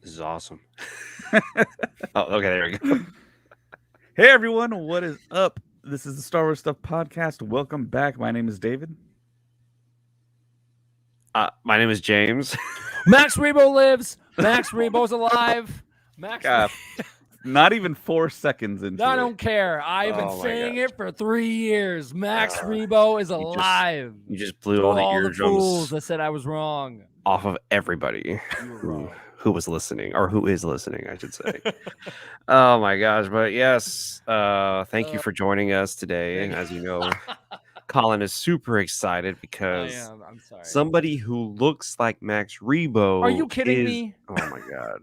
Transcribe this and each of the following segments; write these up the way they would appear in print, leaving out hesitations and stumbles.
This is awesome. Oh, okay, there we go. Hey everyone, what is up? This is the Star Wars Stuff Podcast. Welcome back. My name is David. My name is James. Max Rebo lives. Max Rebo's alive. Max. God, not even 4 seconds into I it. don't care. I've been Oh my saying gosh. it for 3 years. Max Rebo is alive. You just blew To all the all the fools eardrums that said I was wrong. off of everybody You were who wrong. who was listening, or who is listening, I should say. Oh my gosh! But yes, thank you for joining us today. As you know, Colin is super excited I because am. I'm sorry. somebody who looks like Max Rebo. Are you kidding is, me? Oh my god!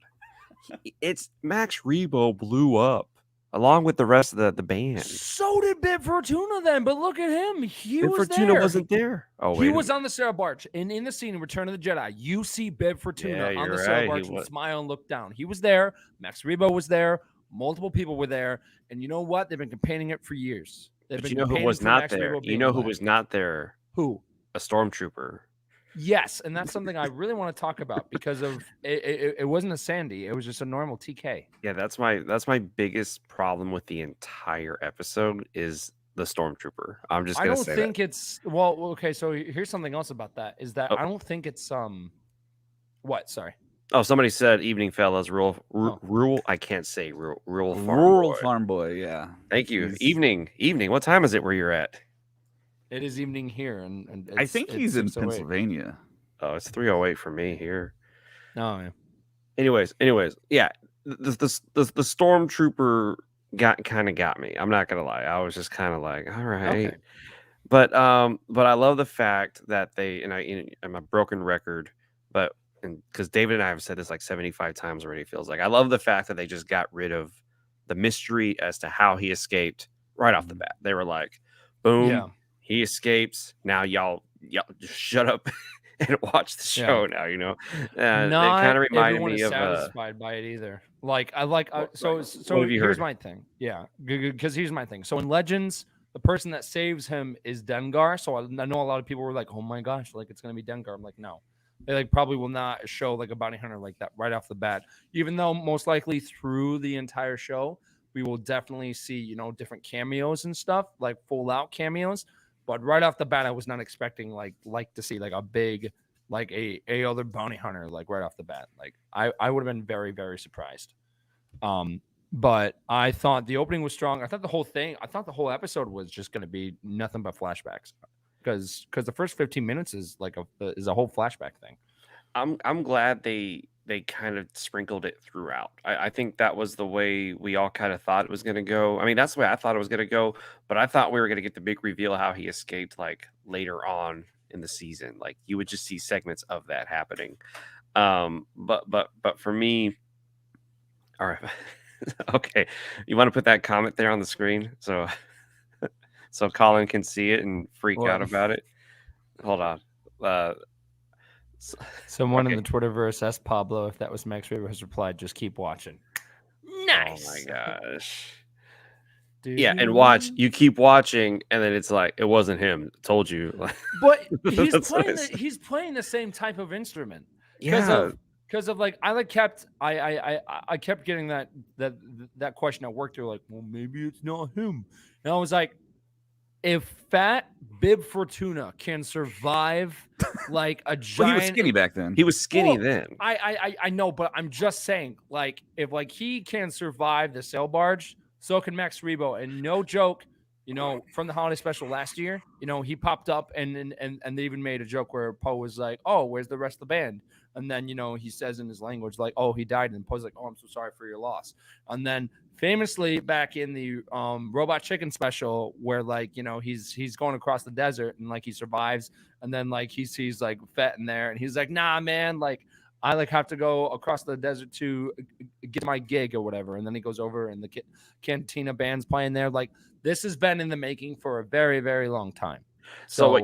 It's Max Rebo blew up along with the rest of the band. So did Bib Fortuna then, but look at him. He Bib was Fortuna there. wasn't there. Oh, He wait. was on the sail barge, and in the scene in Return of the Jedi, you see Bib Fortuna Yeah, on the you're sail right, barge he and was. smile and look down. He was there. Max Rebo was there. Multiple people were there, and you know what? They've been campaigning it for years. They've But been you know who campaigning was for not Max there? Rebo You being know who alive. was not there? Who? A stormtrooper. Yes, and that's something I really want to talk about because of it wasn't a Sandy. It was just a normal TK. Yeah, that's my biggest problem with the entire episode is the stormtrooper. I'm just I gonna don't say think it's well. Okay, so here's something else about that is that Oh. I don't think it's What? Sorry. that. Oh, somebody said evening, fellas. Rural. Oh. I can't say rural farm Rural boy. farm boy, yeah. Thank you. He's- Evening. What time is it where you're at? It is evening here, and I think he's in 6:08. Pennsylvania. Oh, it's 3:08 for me here. Oh, yeah. Anyways, yeah, the stormtrooper got me. I'm not gonna lie. I was just kind of like, all right. Okay. But I love the fact that they I'm a broken record, but because David and I have said this like 75 times already, feels like I love the fact that they just got rid of the mystery as to how he escaped right off the bat. They were like, boom, Yeah. he escapes. Now y'all just shut up and watch the show now, you know. It Not kind of reminded everyone me is of satisfied by it either. Like I like so What so. have you Here's heard? my thing. Yeah, because here's my thing. So in Legends, the person that saves him is Dengar. So I know a lot of people were like, "Oh my gosh, like it's gonna be Dengar." I'm like, no, they like probably will not show like a bounty hunter like that right off the bat. Even though most likely through the entire show, we will definitely see different cameos and stuff, like full out cameos. But right off the bat, I was not expecting like to see like a big like a other bounty hunter like right off the bat. Like I would have been very, very surprised. But I thought the opening was strong. I thought the whole episode was just going to be nothing but flashbacks because the first 15 minutes is like a whole flashback thing. I'm glad they kind of sprinkled it throughout. I think that was the way we all kind of thought it was going to go. I mean, that's the way I thought it was going to go, but I thought we were going to get the big reveal of how he escaped like later on in the season. Like you would just see segments of that happening. But for me, all right. Okay. You want to put that comment there on the screen so Colin can see it and freak out about it? Hold on. Someone in Okay. the Twitterverse asked Pablo if that was Max Rebo. Has replied, "Just keep watching." Nice. Oh my gosh. Do Yeah, and you watch. want- You keep watching, and then it's like it wasn't him. Told you. But he's That's what playing. I said. He's playing the same type of instrument. Yeah. Because of like I kept getting that question at work. They're like, well, maybe it's not him, and I was like, if Fat Bib Fortuna can survive like a giant, Well, he was skinny back then. He was skinny Well, then. I know, but I'm just saying, like, if like he can survive the sail barge, so can Max Rebo. And no joke, from the holiday special last year, he popped up and they even made a joke where Poe was like, "Oh, where's the rest of the band?" And then he says in his language like, "Oh, he died," and Poe's like, "Oh, I'm so sorry for your loss." And then famously back in the Robot Chicken special, where like he's going across the desert and like he survives, and then like he sees like Fett in there, and he's like, "Nah, man, like I like have to go across the desert to get my gig or whatever." And then he goes over and the Cantina band's playing there. Like this has been in the making for a very, very long time. So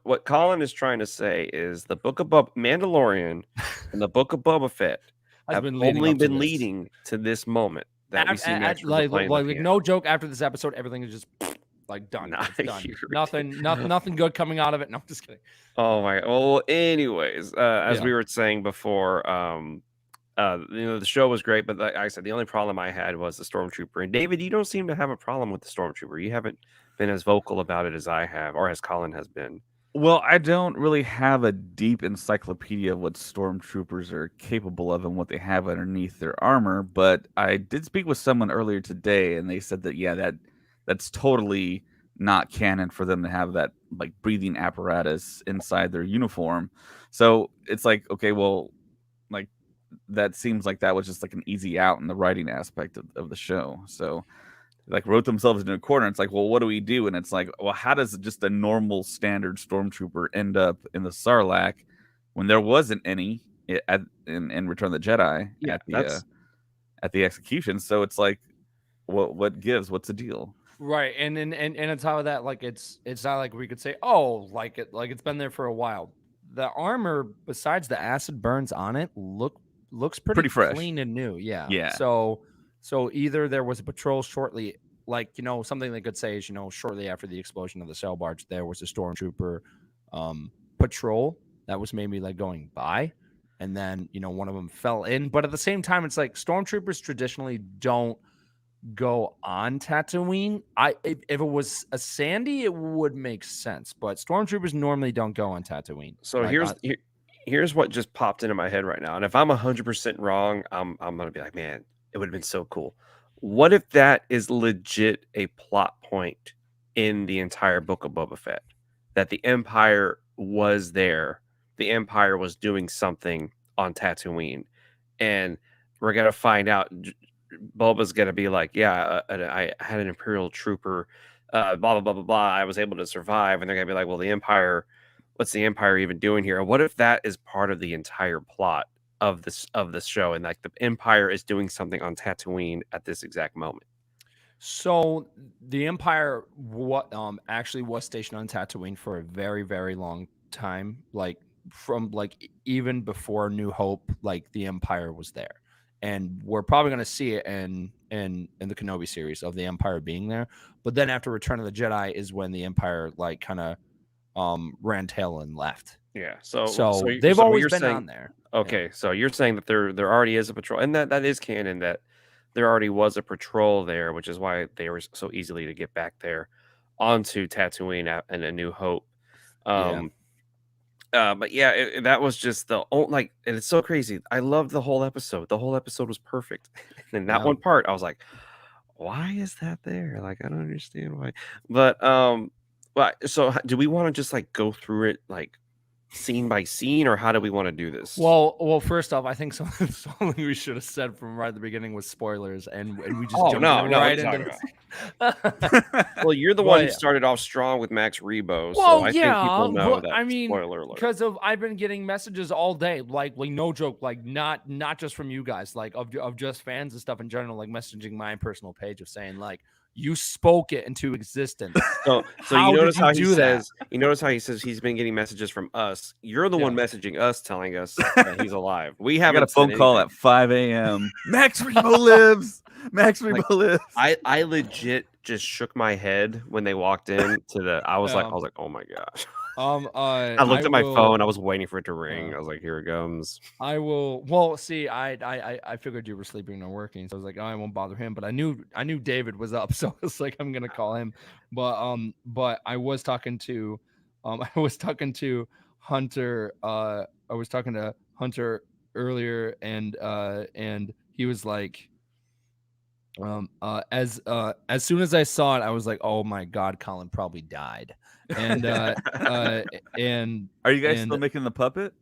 what Colin is trying to say is the Book of Mandalorian and the Book of Boba Fett have only been leading to this moment that we see Max Rebo playing the piano. no joke. After this episode, everything is just like done. Nah, It's done. you're Nothing good coming out of it. No, I'm just kidding. Oh my. Well, anyways, as Yeah. we were saying before, The show was great, but like I said, the only problem I had was the stormtrooper. And David, you don't seem to have a problem with the stormtrooper. You haven't been as vocal about it as I have, or as Colin has been. Well, I don't really have a deep encyclopedia of what stormtroopers are capable of and what they have underneath their armor, but I did speak with someone earlier today, and they said that that's totally not canon for them to have that like breathing apparatus inside their uniform. So it's like, okay, well, like that seems like that was just like an easy out in the writing aspect of the show. So like wrote themselves into a corner. It's like, well, what do we do? And it's like, well, how does just a normal standard stormtrooper end up in the Sarlacc when there wasn't any in Return of the Jedi Yeah, that's at the execution? So it's like, what gives? What's the deal? Right, and on top of that, like it's not like we could say, oh, it's been there for a while. The armor, besides the acid burns on it, looks pretty fresh. clean and new. Yeah. Yeah. So either there was a patrol shortly, like something they could say is shortly after the explosion of the sail barge, there was a stormtrooper patrol that was maybe like going by, and then one of them fell in. But at the same time, it's like stormtroopers traditionally don't go on Tatooine. If it was a Sandy, it would make sense, but stormtroopers normally don't go on Tatooine. so. Like, Here's what just popped into my head right now, and if I'm 100% wrong, I'm gonna be like, man, it would have been so cool. What if that is legit a plot point in the entire book of Boba Fett? That the Empire was there, the Empire was doing something on Tatooine, and we're gonna find out. Boba's gonna be like, yeah, I had an Imperial trooper, blah blah blah blah blah. I was able to survive, and they're gonna be like, well, the Empire, what's the Empire even doing here? What if that is part of the entire plot of this show, and like the Empire is doing something on Tatooine at this exact moment? so the Empire actually was stationed on Tatooine for a very, very long time, like from even before New Hope, like the Empire was there. And we're probably going to see it in the Kenobi series of the Empire being there. But then after Return of the Jedi is when the Empire like kind of ran tail and left. Yeah. So you- they've so always you're been saying, on there. okay, so you're saying that there already is a patrol, and that is canon, that there already was a patrol there, which is why they were so easily to get back there onto Tatooine and A New Hope. Yeah. But yeah, that was just like, and it's so crazy. I loved the whole episode. The whole episode was perfect. And that Yeah. one part, I was like, why is that there? Like, I don't understand why. But so do we want to just like go through it like scene by scene, or how do we want to do this? Well, first off, I think something we should have said from right at the beginning was spoilers, and we just Oh, jumped no, what right are you into Well, you're the one who But- started off strong with Max Rebo, so Well, I yeah, think people know but that. I mean, Spoiler alert. because I've been getting messages all day, like no joke, like not just from you guys, like of just fans and stuff in general, like messaging my personal page of saying like you spoke it into existence. So How you did notice you how he do that? says, he's been getting messages from us. You're the one messaging us, telling us that he's alive. We I haven't got a phone said call anything. at 5 a.m. Max Rebo lives. Max Rebo Like, lives. I legit just shook my head when they walked in to the. I was like, oh my gosh. I looked at my phone. I was waiting for it to ring. I was like, here it comes. I will. Well, see, I figured you were sleeping or working, so I was like, oh, I won't bother him. But I knew David was up, so I was like, I'm gonna call him. But I was talking to, Hunter. I was talking to Hunter earlier, and he was like, as soon as I saw it, I was like, oh my god, Colin probably died, and and Are you guys and still making the puppet?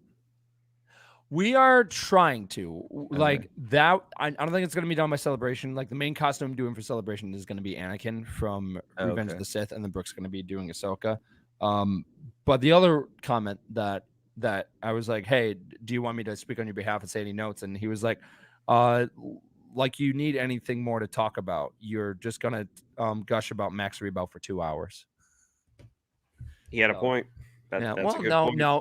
we are trying to like Okay. that. I don't think it's going to be done by Celebration. Like the main costume I'm doing for Celebration is going to be Anakin from Revenge of Okay. the Sith, and then Brooke's going to be doing Ahsoka. But the other comment that I was like, hey, do you want me to speak on your behalf and say any notes? And he was like, like you need anything more to talk about? You're just gonna gush about Max Rebo for 2 hours. He had a So, point. yeah, That's well, a good no,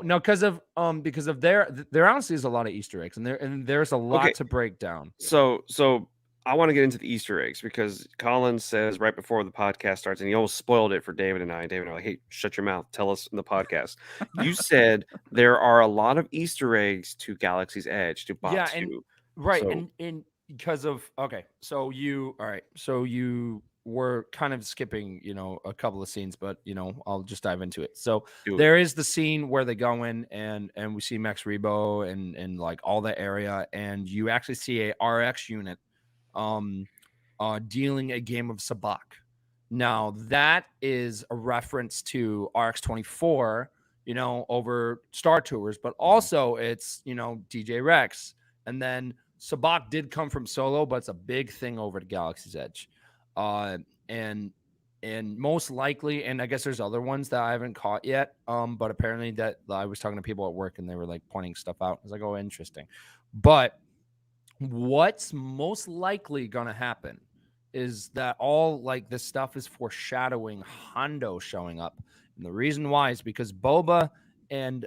point. because of there honestly is a lot of Easter eggs, and there's a lot Okay. to break down. So I want to get into the Easter eggs, because Colin says right before the podcast starts, and he almost spoiled it for David and I. David and I were like, hey, shut your mouth. Tell us in the podcast. You said there are a lot of Easter eggs to Galaxy's Edge, to Batu. Yeah, and Right, So and because of okay, so you all right, so you were kind of skipping, a couple of scenes, but I'll just dive into it. So do it. there is the scene where they go in and we see Max Rebo and like all that area, and you actually see a RX unit um dealing a game of sabak. Now that is a reference to RX-24, over Star Tours, but Mhm. also it's DJ Rex, and then sabak did come from Solo, but it's a big thing over to Galaxy's Edge, uh, and and most likely, and I guess there's other ones that I haven't caught yet, but apparently that I was talking to people at work and they were like pointing stuff out. I was like, oh, interesting, but what's most likely going to happen is that all like this stuff is foreshadowing Hondo showing up. And the reason why is because Boba and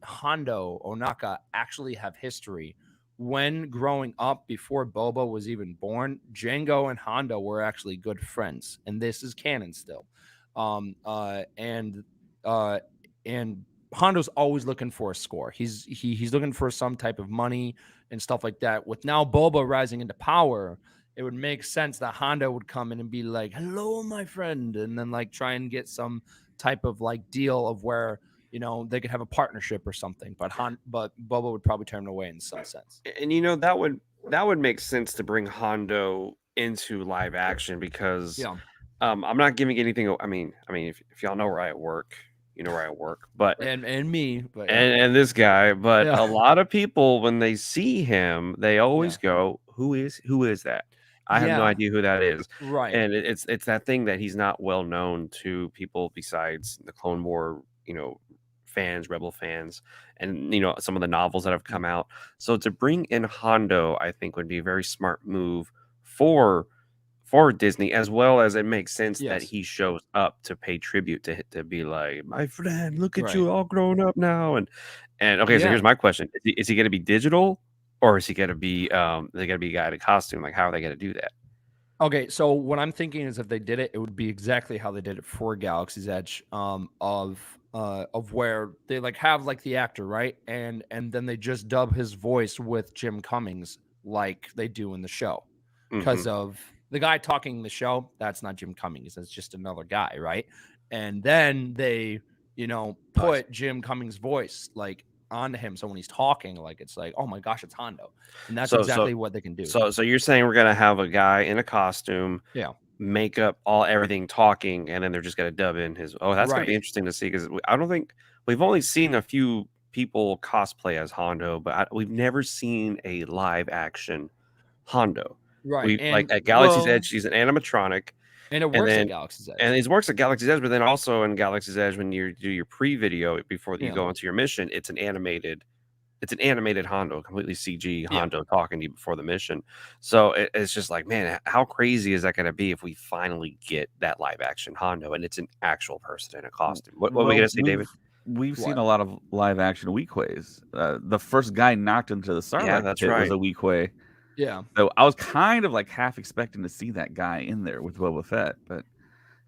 Hondo Onaka actually have history. When growing up before Boba was even born, Django and Hondo were actually good friends, and this is canon still. Um uh and uh and Hondo's always looking for a score. He's looking for some type of money and stuff like that. With now Boba rising into power, it would make sense that Honda would come in and be like, "Hello, my friend," and then like try and get some type of like deal of where they could have a partnership or something. But Boba would probably turn him away in some sense. And that would make sense to bring Hondo into live action because Yeah, I'm not giving anything. I mean, if y'all know where I work, you know where I work, but and me, but yeah, and this guy, but yeah, a lot of people when they see him, they yeah, always go, "Who is that? I have no yeah, idea who that is." right, And it's that thing that he's not well known to people besides the Clone War, fans, Rebel fans, and some of the novels that have come out. So to bring in Hondo, I think would be a very smart move for Disney, as well as it makes sense that yes, he shows up to pay tribute to be like, "My friend, look at right, you all grown up now." And okay, so yeah. here's my question. Is he gonna be digital or is he gonna be a guy in a costume? Like, how are they gonna do that? Okay, so what I'm thinking is if they did it, it would be exactly how they did it for Galaxy's Edge, of where they like have like the actor, right? And then they just dub his voice with Jim Cummings like they do in the show. Because Mhm. of the guy talking in the show, that's not Jim Cummings, that's just another guy, right? And then they, Oh, I see. put Jim Cummings' voice like onto him. So when he's talking, like it's like, oh my gosh, it's Hondo. And that's So so exactly what they can do. so you're saying we're gonna have a guy in a costume, Yeah. makeup, all everything talking, and then they're just gonna dub in his. Oh, that's gonna be Right. interesting to see because I don't think we've only seen a few people cosplay as Hondo, but we've never seen a live action Hondo. Right, We like and at Galaxy's well, Edge, she's an animatronic, and it and works at then Galaxy's and Edge. it works at Galaxy's Edge, but then also in Galaxy's Edge, when you do your pre-video before you Yeah, go into your mission, it's an animated Hondo, completely CG yeah. Hondo talking to you before the mission. So it's just like, man, how crazy is that going to be if we finally get that live action Hondo and it's an actual person in a costume? What were we Well, going to say, David? we've seen What? a lot of live action Weequays. The first guy knocked into the Yeah, Sarlacc that's pit was right. a Weequay. Yeah. So I was kind of like half expecting to see that guy in there with Boba Fett, but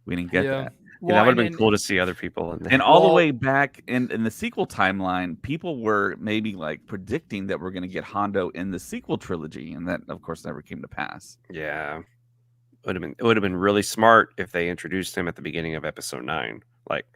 we didn't get Yeah. that. Yeah, Well, that would and have been and cool to see other people in And there. all the well, way back in the sequel timeline, people were maybe like predicting that we're going to get Hondo in the sequel trilogy, and that, of course, never came to pass. Yeah, it would have been really smart if they introduced him at the beginning of episode 9, like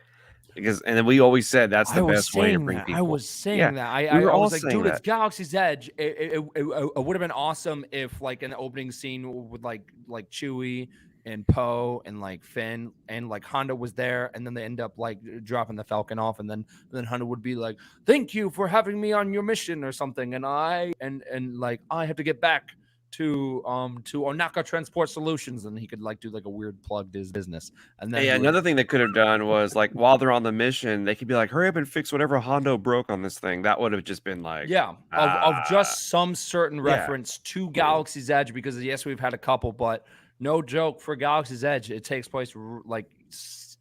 because and then we always said that's I the was best way to saying bring that. I people. was Yeah, saying that. we were I all was like, saying dude, it's that. Galaxy's Edge. It would have been awesome if, like, in the opening scene with like Chewie and Poe and like Finn and like Honda was there, and then they end up like dropping the Falcon off, and then Honda would be like, "Thank you for having me on your mission" or something, and like I have to get back to Onaka Transport Solutions, and he could like do like a weird plug to his business, and then Yeah, he would. another thing they could have done was like while they're on the mission, they could be like, "Hurry up and fix whatever Hondo broke on this thing." That would have just been like, Yeah, of ah, just some certain yeah, reference to mhm, Galaxy's Edge, because yes, we've had a couple, but no joke, for Galaxy's Edge, it takes place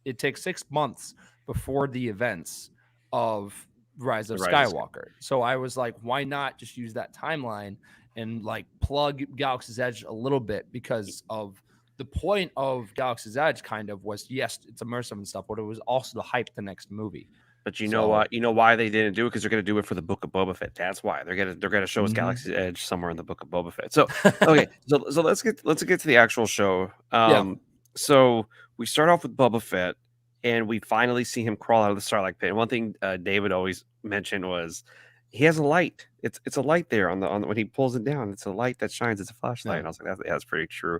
it takes 6 months before the events of Rise of the Rise of Skywalker. So I was like, why not just use that timeline and like plug Galaxy's Edge a little bit, because of the point of Galaxy's Edge kind of was, yes, it's immersive and stuff, but it was also to hype the next movie. But you know So what? You know why they didn't do it? Because they're gonna do it for the Book of Boba Fett. That's why they're gonna show us mhm. Galaxy's Edge somewhere in the Book of Boba Fett. So okay, so let's get to the actual show. Yeah. So we start off with Boba Fett, and we finally see him crawl out of the Starlight Pit. And one thing David always mentioned was he has a light. It's a light there on when he pulls it down. It's a light that shines. It's a flashlight. Yeah. And I was like, that's pretty true.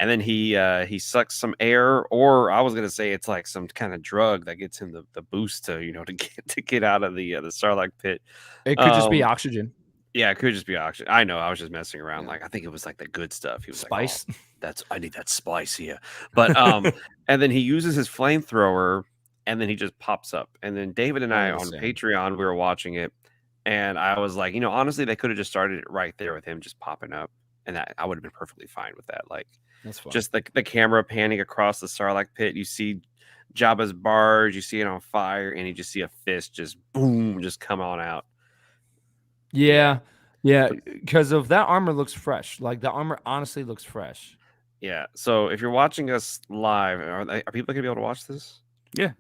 And then he sucks some air, or I was gonna say it's like some kind of drug that gets him the boost to to get out of the Starlight Pit. It could just be Um, oxygen. yeah, it could just be oxygen. I know. I was just messing around. Yeah. Like I think it was like the good stuff. He was like, "Oh, Spice. I need that spice here." But and then he uses his flamethrower, and then he just pops up. And then David and One I and the on same. Patreon, we were watching it, and I was like, honestly, they could have just started it right there with him just popping up, and I would have been perfectly fine with that. Like That's fine. just the camera panning across the Sarlacc pit. You see Jabba's barge, you see it on fire, and you just see a fist just boom, just come on out. Yeah. Yeah. But Because of that armor looks fresh. Like the armor honestly looks fresh. yeah. So if you're watching us live, are people gonna be able to watch this? Yeah.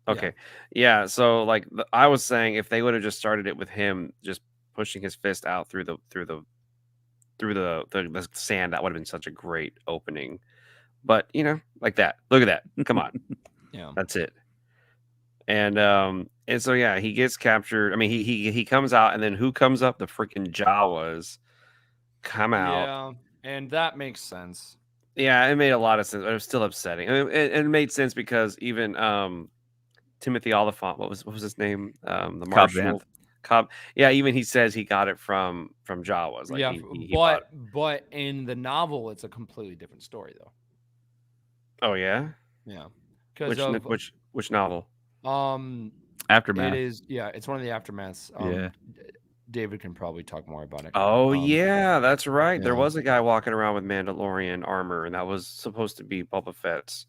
Okay. Yeah. So like I was saying, if they would have just started it with him just pushing his fist out through the sand, that would have been such a great opening. But like that. Look at that. Come on. Yeah. That's it. And so yeah, he gets captured. I mean, he comes out, and then who comes up? The freaking Jawas come out. Yeah. And that makes sense. Yeah, it made a lot of sense. But it was still upsetting. I mean, it made sense because even Timothy Oliphant, what was his name? The Cobb marshal. Vanth. Cobb. Yeah, even he says he got it from Jawas. Like Yeah. he bought it. But in the novel, it's a completely different story though. Oh yeah. Yeah. Because of Which novel? Aftermath. it is it's one of the aftermaths. Yeah. David can probably talk more about it. Oh yeah, that's right. There yeah. was a guy walking around with Mandalorian armor, and that was supposed to be Boba Fett's.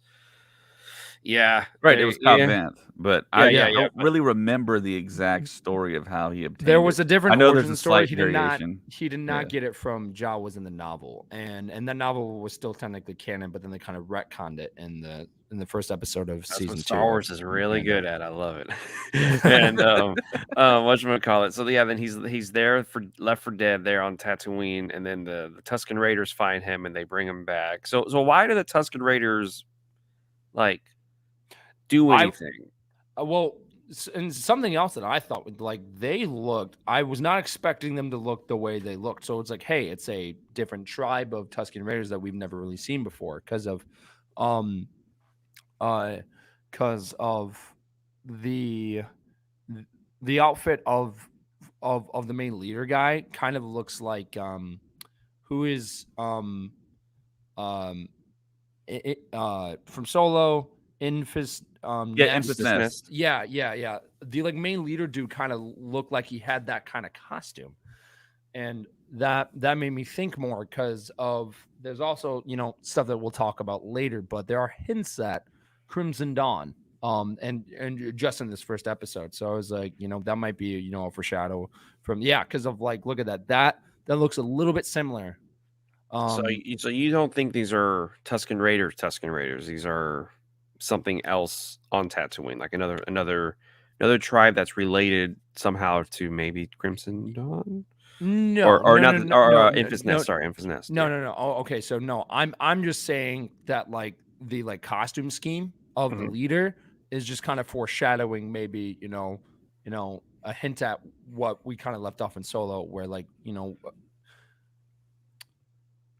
Yeah, Right, it was Cobb yeah, Vanth, but yeah, I yeah, don't but really remember the exact story of how he obtained There was it. a different I know origin there's a story. slight He did not. variation. He did not Yeah. get it from Jawas in the novel, and that novel was still technically canon, but then they kind of retconned it in the first episode of that's season what 2. Star Wars is really And, good at. I love it. And whatchamacallit? So yeah, then he's there left for dead there on Tatooine, and then the Tusken Raiders find him and they bring him back. So why do the Tusken Raiders like do I anything? well, and something else that I thought would they looked. I was not expecting them to look the way they looked. So it's like, hey, it's a different tribe of Tusken Raiders that we've never really seen before because of the the outfit of the main leader guy kind of looks like who is from Solo Infus Yeah, Nest. Infus Nest. Yeah. The main leader dude kind of looked like he had that kind of costume. And that made me think more because of there's also stuff that we'll talk about later, but there are hints at Crimson Dawn and just in this first episode. So I was like, that might be a foreshadow from because of look at that looks a little bit similar. So you don't think these are Tusken Raiders? These are something else on Tatooine, like another tribe that's related somehow to maybe Crimson Dawn? No, Or no, not, no, no, or no, Infus no, Nest. Sorry, Infus Nest. no, Yeah. no, no. Oh, okay. So no, I'm just saying that the costume scheme of the Mhm. leader is just kind of foreshadowing maybe a hint at what we kind of left off in Solo, where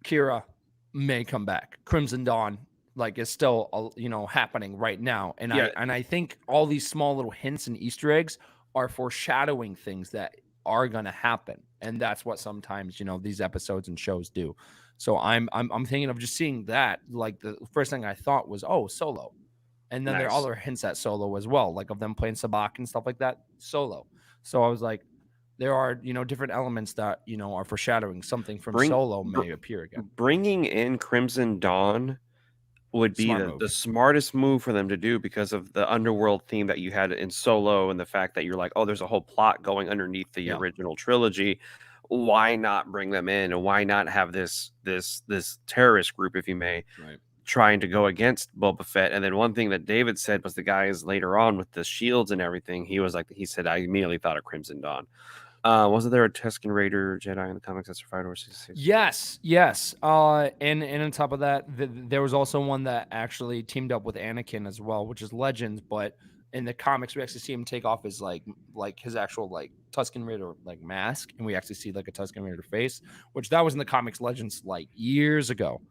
Kira may come back. Crimson Dawn is still happening right now, and Yeah. I think all these small little hints and Easter eggs are foreshadowing things that are going to happen, and that's what sometimes these episodes and shows do. So I'm thinking of just seeing that. The first thing I thought was, oh, Solo, and then there are Nice. other hints at Solo as well, of them playing Sabak and stuff like that. Solo. So I was like, there are different elements that are foreshadowing something from Solo may appear again. Bringing in Crimson Dawn would be Smart move. the smartest move for them to do because of the underworld theme that you had in Solo and the fact that you're like, oh, there's a whole plot going underneath the Yeah. original trilogy. Why not bring them in, and why not have this terrorist group, if you may, Right. trying to go against Boba Fett. And then one thing that David said was the guys later on with the shields and everything. He said, I immediately thought of Crimson Dawn. Wasn't there a Tusken Raider Jedi in the comics that survived Order 66? Yes. And on top of that, there was also one that actually teamed up with Anakin as well, which is Legends. But in the comics, we actually see him take off his like his actual like Tusken Raider like mask, and we actually see like a Tusken Raider face, which that was in the comics Legends like years ago,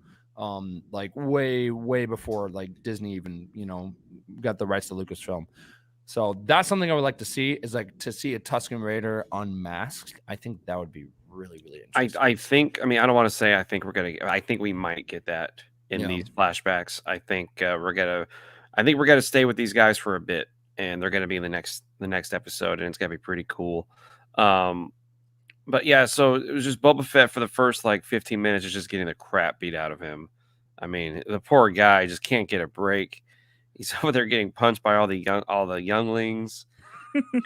like way before like Disney even got the rights to Lucasfilm. So that's something I would like to see, is like to see a Tusken Raider unmasked. I think that would be really interesting. I think, I mean, I don't want to say I think I think we might get that in Yeah. these flashbacks. I think we're gonna stay with these guys for a bit, and they're gonna be in the next episode, and it's gonna be pretty cool. But yeah, so it was just Boba Fett for the first like 15 minutes, is just getting the crap beat out of him. I mean, the poor guy just can't get a break. He's over there getting punched by all the younglings,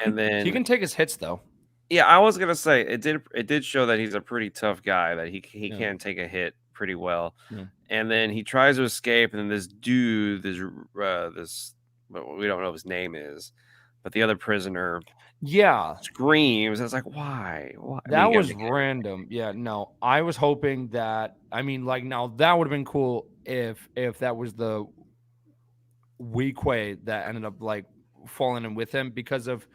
and then He can take his hits though. yeah, I was gonna say it did show that he's a pretty tough guy, that he Yeah. can take a hit pretty well. Yeah. And then he tries to escape, and then this dude, this well, we don't know what his name is, but the other prisoner Yeah. screams. And it's like, why? Why? I mean, That you gotta was make it- random. Yeah, no. I was hoping that, I mean, like, now that would have been cool if that was the Weequay that ended up like falling in with him, because of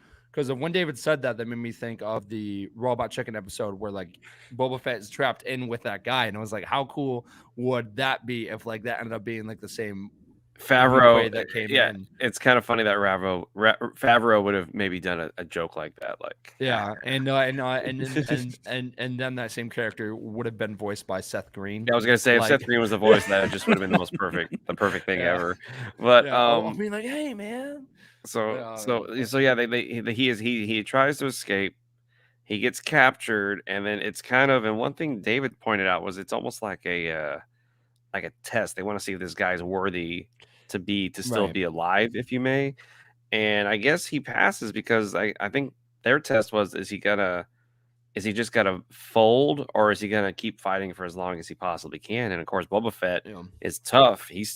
when David said that made me think of the Robot Chicken episode where like Boba Fett is trapped in with that guy, and I was like, how cool would that be if like that ended up being like the same Favreau Weequay that came yeah, in. it's kind of funny that Favreau would have maybe done a joke like that, like Yeah, and then that same character would have been voiced by Seth Green. I was gonna say if Like, Seth Green was the voice, that just would have been the perfect thing Yeah. ever. But yeah, I'll be like, hey man. He tries to escape. He gets captured, and then it's kind of, and one thing David pointed out was it's almost like a test. They want to see if this guy's worthy to still Right. be alive, if you may. And I guess he passes because I think their test was, is he just gonna fold, or is he gonna keep fighting for as long as he possibly can? And of course, Boba Fett Yeah. is tough. He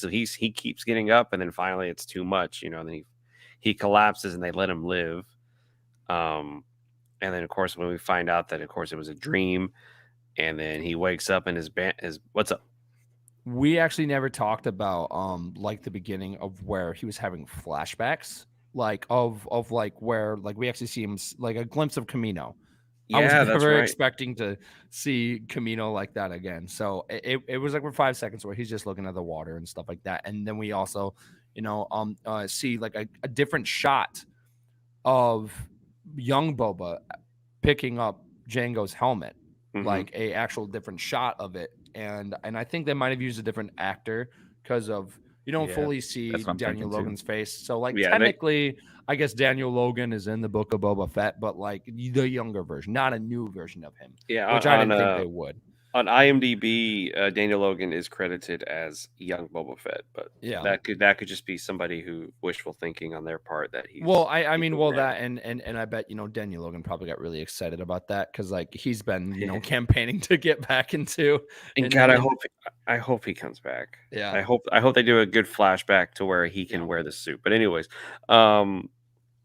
keeps getting up, and then finally it's too much, then he collapses, and they let him live. And then of course when we find out that of course it was a dream, and then he wakes up, and his what's up? We actually never talked about like the beginning of where he was having flashbacks, like of like where like we actually see him like a glimpse of Camino. I was Yeah, that's never right. expecting to see Camino like that again. So it was like for 5 seconds where he's just looking at the water and stuff like that. And then we also, see like a different shot of young Boba picking up Django's helmet, Mhm. like a actual different shot of it. And I think they might have used a different actor because of you don't Yeah, fully see that's what I'm Daniel thinking too. Logan's face. So like Yeah, technically, I guess Daniel Logan is in the book of Boba Fett, but like the younger version, not a new version of him. Yeah, Which I didn't think they would. On IMDb, Daniel Logan is credited as young Boba Fett, but Yeah. that could just be somebody who wishful thinking on their part that he's Well, I he's mean, moving around. that and I bet Daniel Logan probably got really excited about that because like he's been campaigning to get back into. And God, I hope he comes back. Yeah. I hope they do a good flashback to where he can wear the suit. But anyways,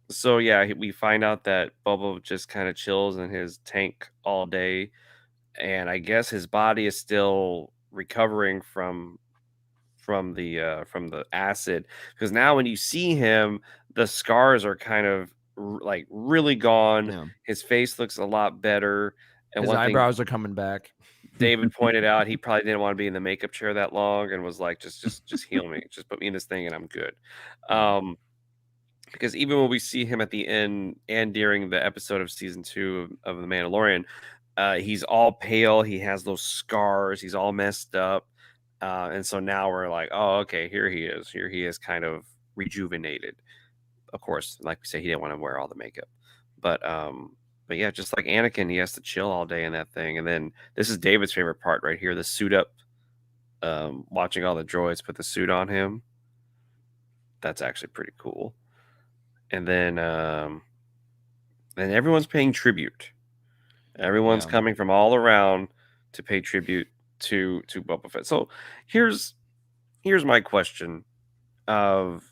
so yeah, we find out that Boba just kind of chills in his tank all day, and I guess his body is still recovering from the acid, because now when you see him, the scars are kind of like really gone. Yeah. His face looks a lot better, and His one thing eyebrows are coming back. David pointed out, he probably didn't want to be in the makeup chair that long, and was like, just heal me, just put me in this thing, and I'm good. Because even when we see him at the end and during the episode of season 2 of The Mandalorian, he's all pale, he has those scars, he's all messed up, and so now we're like, oh, okay, here he is, kind of rejuvenated. Of course, like we say, he didn't want to wear all the makeup, but yeah, just like Anakin, he has to chill all day in that thing. And then this is David's favorite part right here, the suit up, watching all the droids put the suit on him. That's actually pretty cool. And then everyone's paying tribute. Everyone's coming from all around to pay tribute to Boba Fett. So here's here's my question of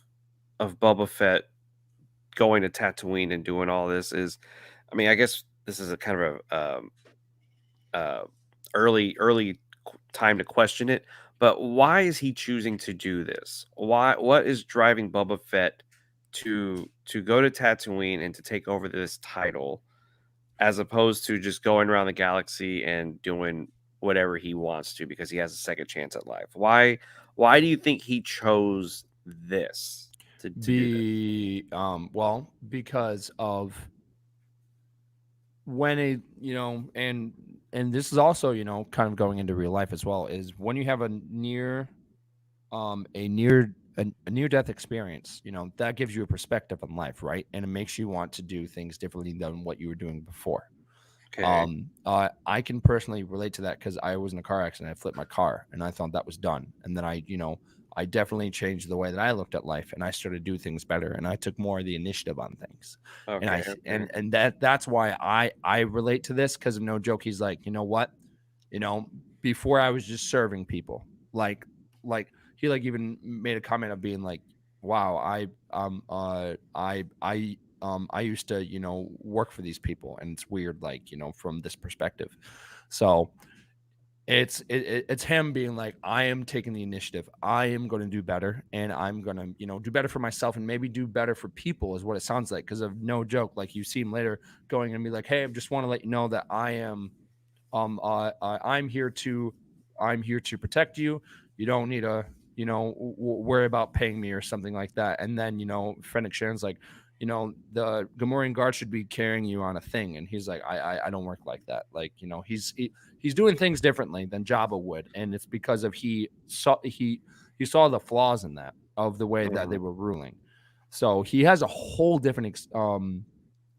Boba Fett going to Tatooine and doing all this is, I mean, I guess this is a kind of a uh, early time to question it, but why is he choosing to do this? Why? What is driving Boba Fett to go to Tatooine and to take over this title, as opposed to just going around the galaxy and doing whatever he wants to because he has a second chance at life? Why do you think he chose this to do this? Well, because of when a and this is also kind of going into real life as well, is when you have a near death experience, that gives you a perspective on life, right? And it makes you want to do things differently than what you were doing before. Okay. I can personally relate to that because I was in a car accident. I flipped my car and I thought that was done. And then I definitely changed the way that I looked at life, and I started to do things better, and I took more of the initiative on things. And Okay. Okay. that's why I relate to this, because no joke. He's like, you know what? You know, before I was just serving people. Like he like even made a comment of being like, wow, I used to, work for these people, and it's weird, like, from this perspective. So it's him being like, I am taking the initiative. I am going to do better, and I'm going to, do better for myself, and maybe do better for people, is what it sounds like. Because of no joke, like you see him later going and be like, hey, I just want to let you know that I am I'm here to protect you. You don't need to worry about paying me or something like that. And then Fennec Sharon's like, the Gamorrean guard should be carrying you on a thing, and he's like, I don't work like that. Like, he's doing things differently than Jabba would, and it's because of he saw the flaws in that, of the way that they Mhm. were ruling. So he has a whole different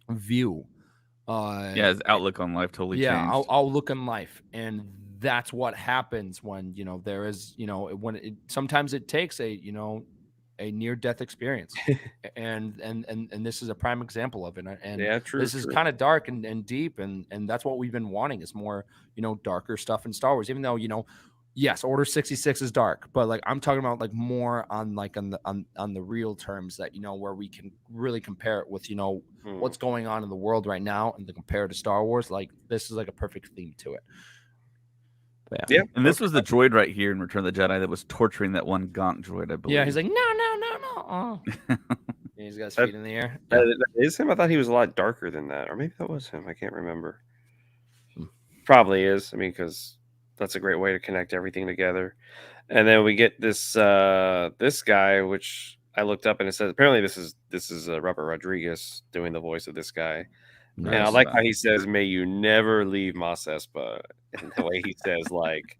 view. Yeah, his outlook on life totally Yeah, changed. I'll look in life, and that's what happens when there is sometimes it takes a near death experience, and this is a prime example of it. And Yeah. True. this is True. kind of dark and deep, and that's what we've been wanting, is more darker stuff in Star Wars. Even though yes, Order 66 is dark, but like I'm talking about like more on like on the real terms, that where we can really compare it with Hmm. what's going on in the world right now, and to compare to Star Wars. Like, this is like a perfect theme to it. But yeah. Yeah. And this Okay. was the droid right here in Return of the Jedi that was torturing that one Gaunt droid, I Yeah, he's believe. like, no, no, no, no. Oh. And he's got his That, feet in the air. that Yeah. that is him. I thought he was a lot darker than that, or maybe that was him. I can't remember. Hmm. Probably is. I mean, because that's a great way to connect everything together. And then we get this guy, which I looked up and it says apparently this is Robert Rodriguez doing the voice of this guy. I And I didn't Nice. know like how that. he says, "May you never leave Mos Espa," and the way he says, like,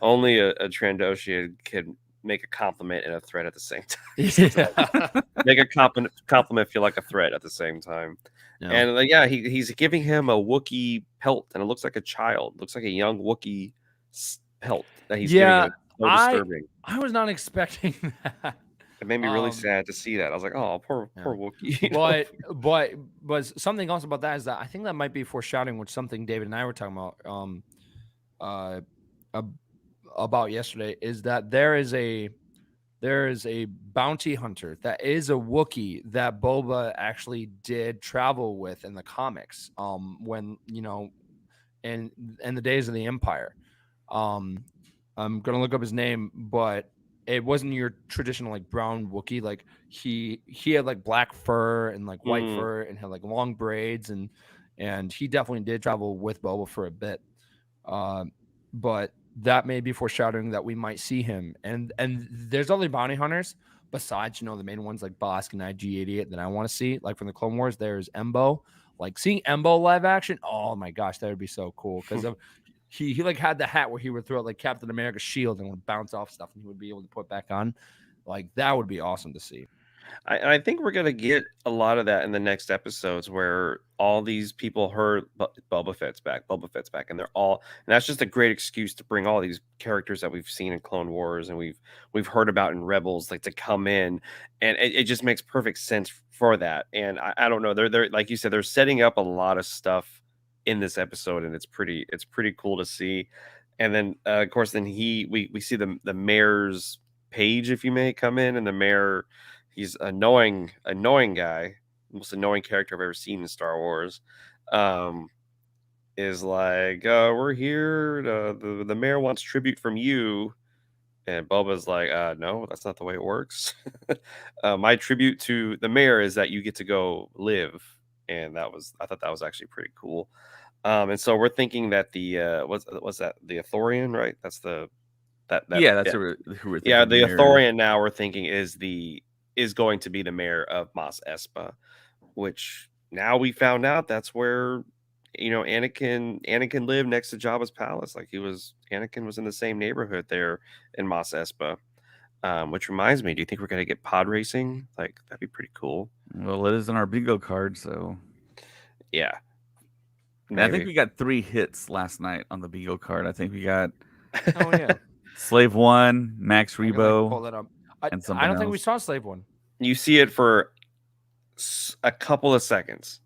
only a Trandoshan can make a compliment and a threat at the same time. Something like Yeah. make a compliment feel like a threat at the same time. No. And yeah, he's giving him a Wookiee pelt, and it looks like a child, looks like a young Wookiee pelt that he's giving him. Yeah, It's so I disturbing. I was not expecting that. It made me really Um, sad to see that. I was like, oh, poor yeah. Wookiee. But something else about that is that I think that might be foreshadowing, which something David and I were talking about uh ab- about yesterday, is that there is a bounty hunter that is a Wookiee that Boba actually did travel with in the comics. When in the days of the Empire. Um, I'm gonna look up his name, but it wasn't your traditional like brown Wookiee. Like he had like black fur and like white Mm, fur, and had like long braids, and he definitely did travel with Boba for a bit. Um, but that may be foreshadowing that we might see him. And there's other bounty hunters besides the main ones like Bosk and IG-88 that I want to see. Like from the Clone Wars, there's Embo. Like seeing Embo live action, oh my gosh, that would be so cool. Because of he like had the hat where he would throw out like Captain America's shield and would bounce off stuff, and he would be able to put back on. Like, that would be awesome to see. I think we're gonna get a lot of that in the next episodes, where all these people heard Boba Fett's back, Boba Fett's back, and that's just a great excuse to bring all these characters that we've seen in Clone Wars and we've heard about in Rebels, like, to come in, and it just makes perfect sense for that. And I don't know, they're like you said, they're setting up a lot of stuff in this episode, and it's pretty cool to see. And then of course, then we see the mayor's page, if you may, come in, and the mayor, he's annoying guy, most annoying character I've ever seen in Star Wars. Is like, we're here. The mayor wants tribute from you, and Boba's like, no, that's not the way it works. My tribute to the mayor is that you get to go live, and I thought that was actually pretty cool. And so we're thinking that the what's that, the Athorian, right? That's the that Yeah, that's yeah, who we're yeah, thinking the the mayor is. Athorian now we're thinking is going to be the mayor of Mos Espa, which now we found out that's where Anakin lived next to Jabba's palace. Like Anakin was in the same neighborhood there in Mos Espa. Which reminds me, do you think we're gonna get pod racing? Like that'd be pretty cool. Well, it is on our bingo card, so. Yeah, And I think maybe. we got 3 hits last night on the bingo card. I think we got Oh yeah, Slave One, Max I can like pull Rebo, that up. and I something don't think we else. saw Slave One. You see it for a couple of seconds.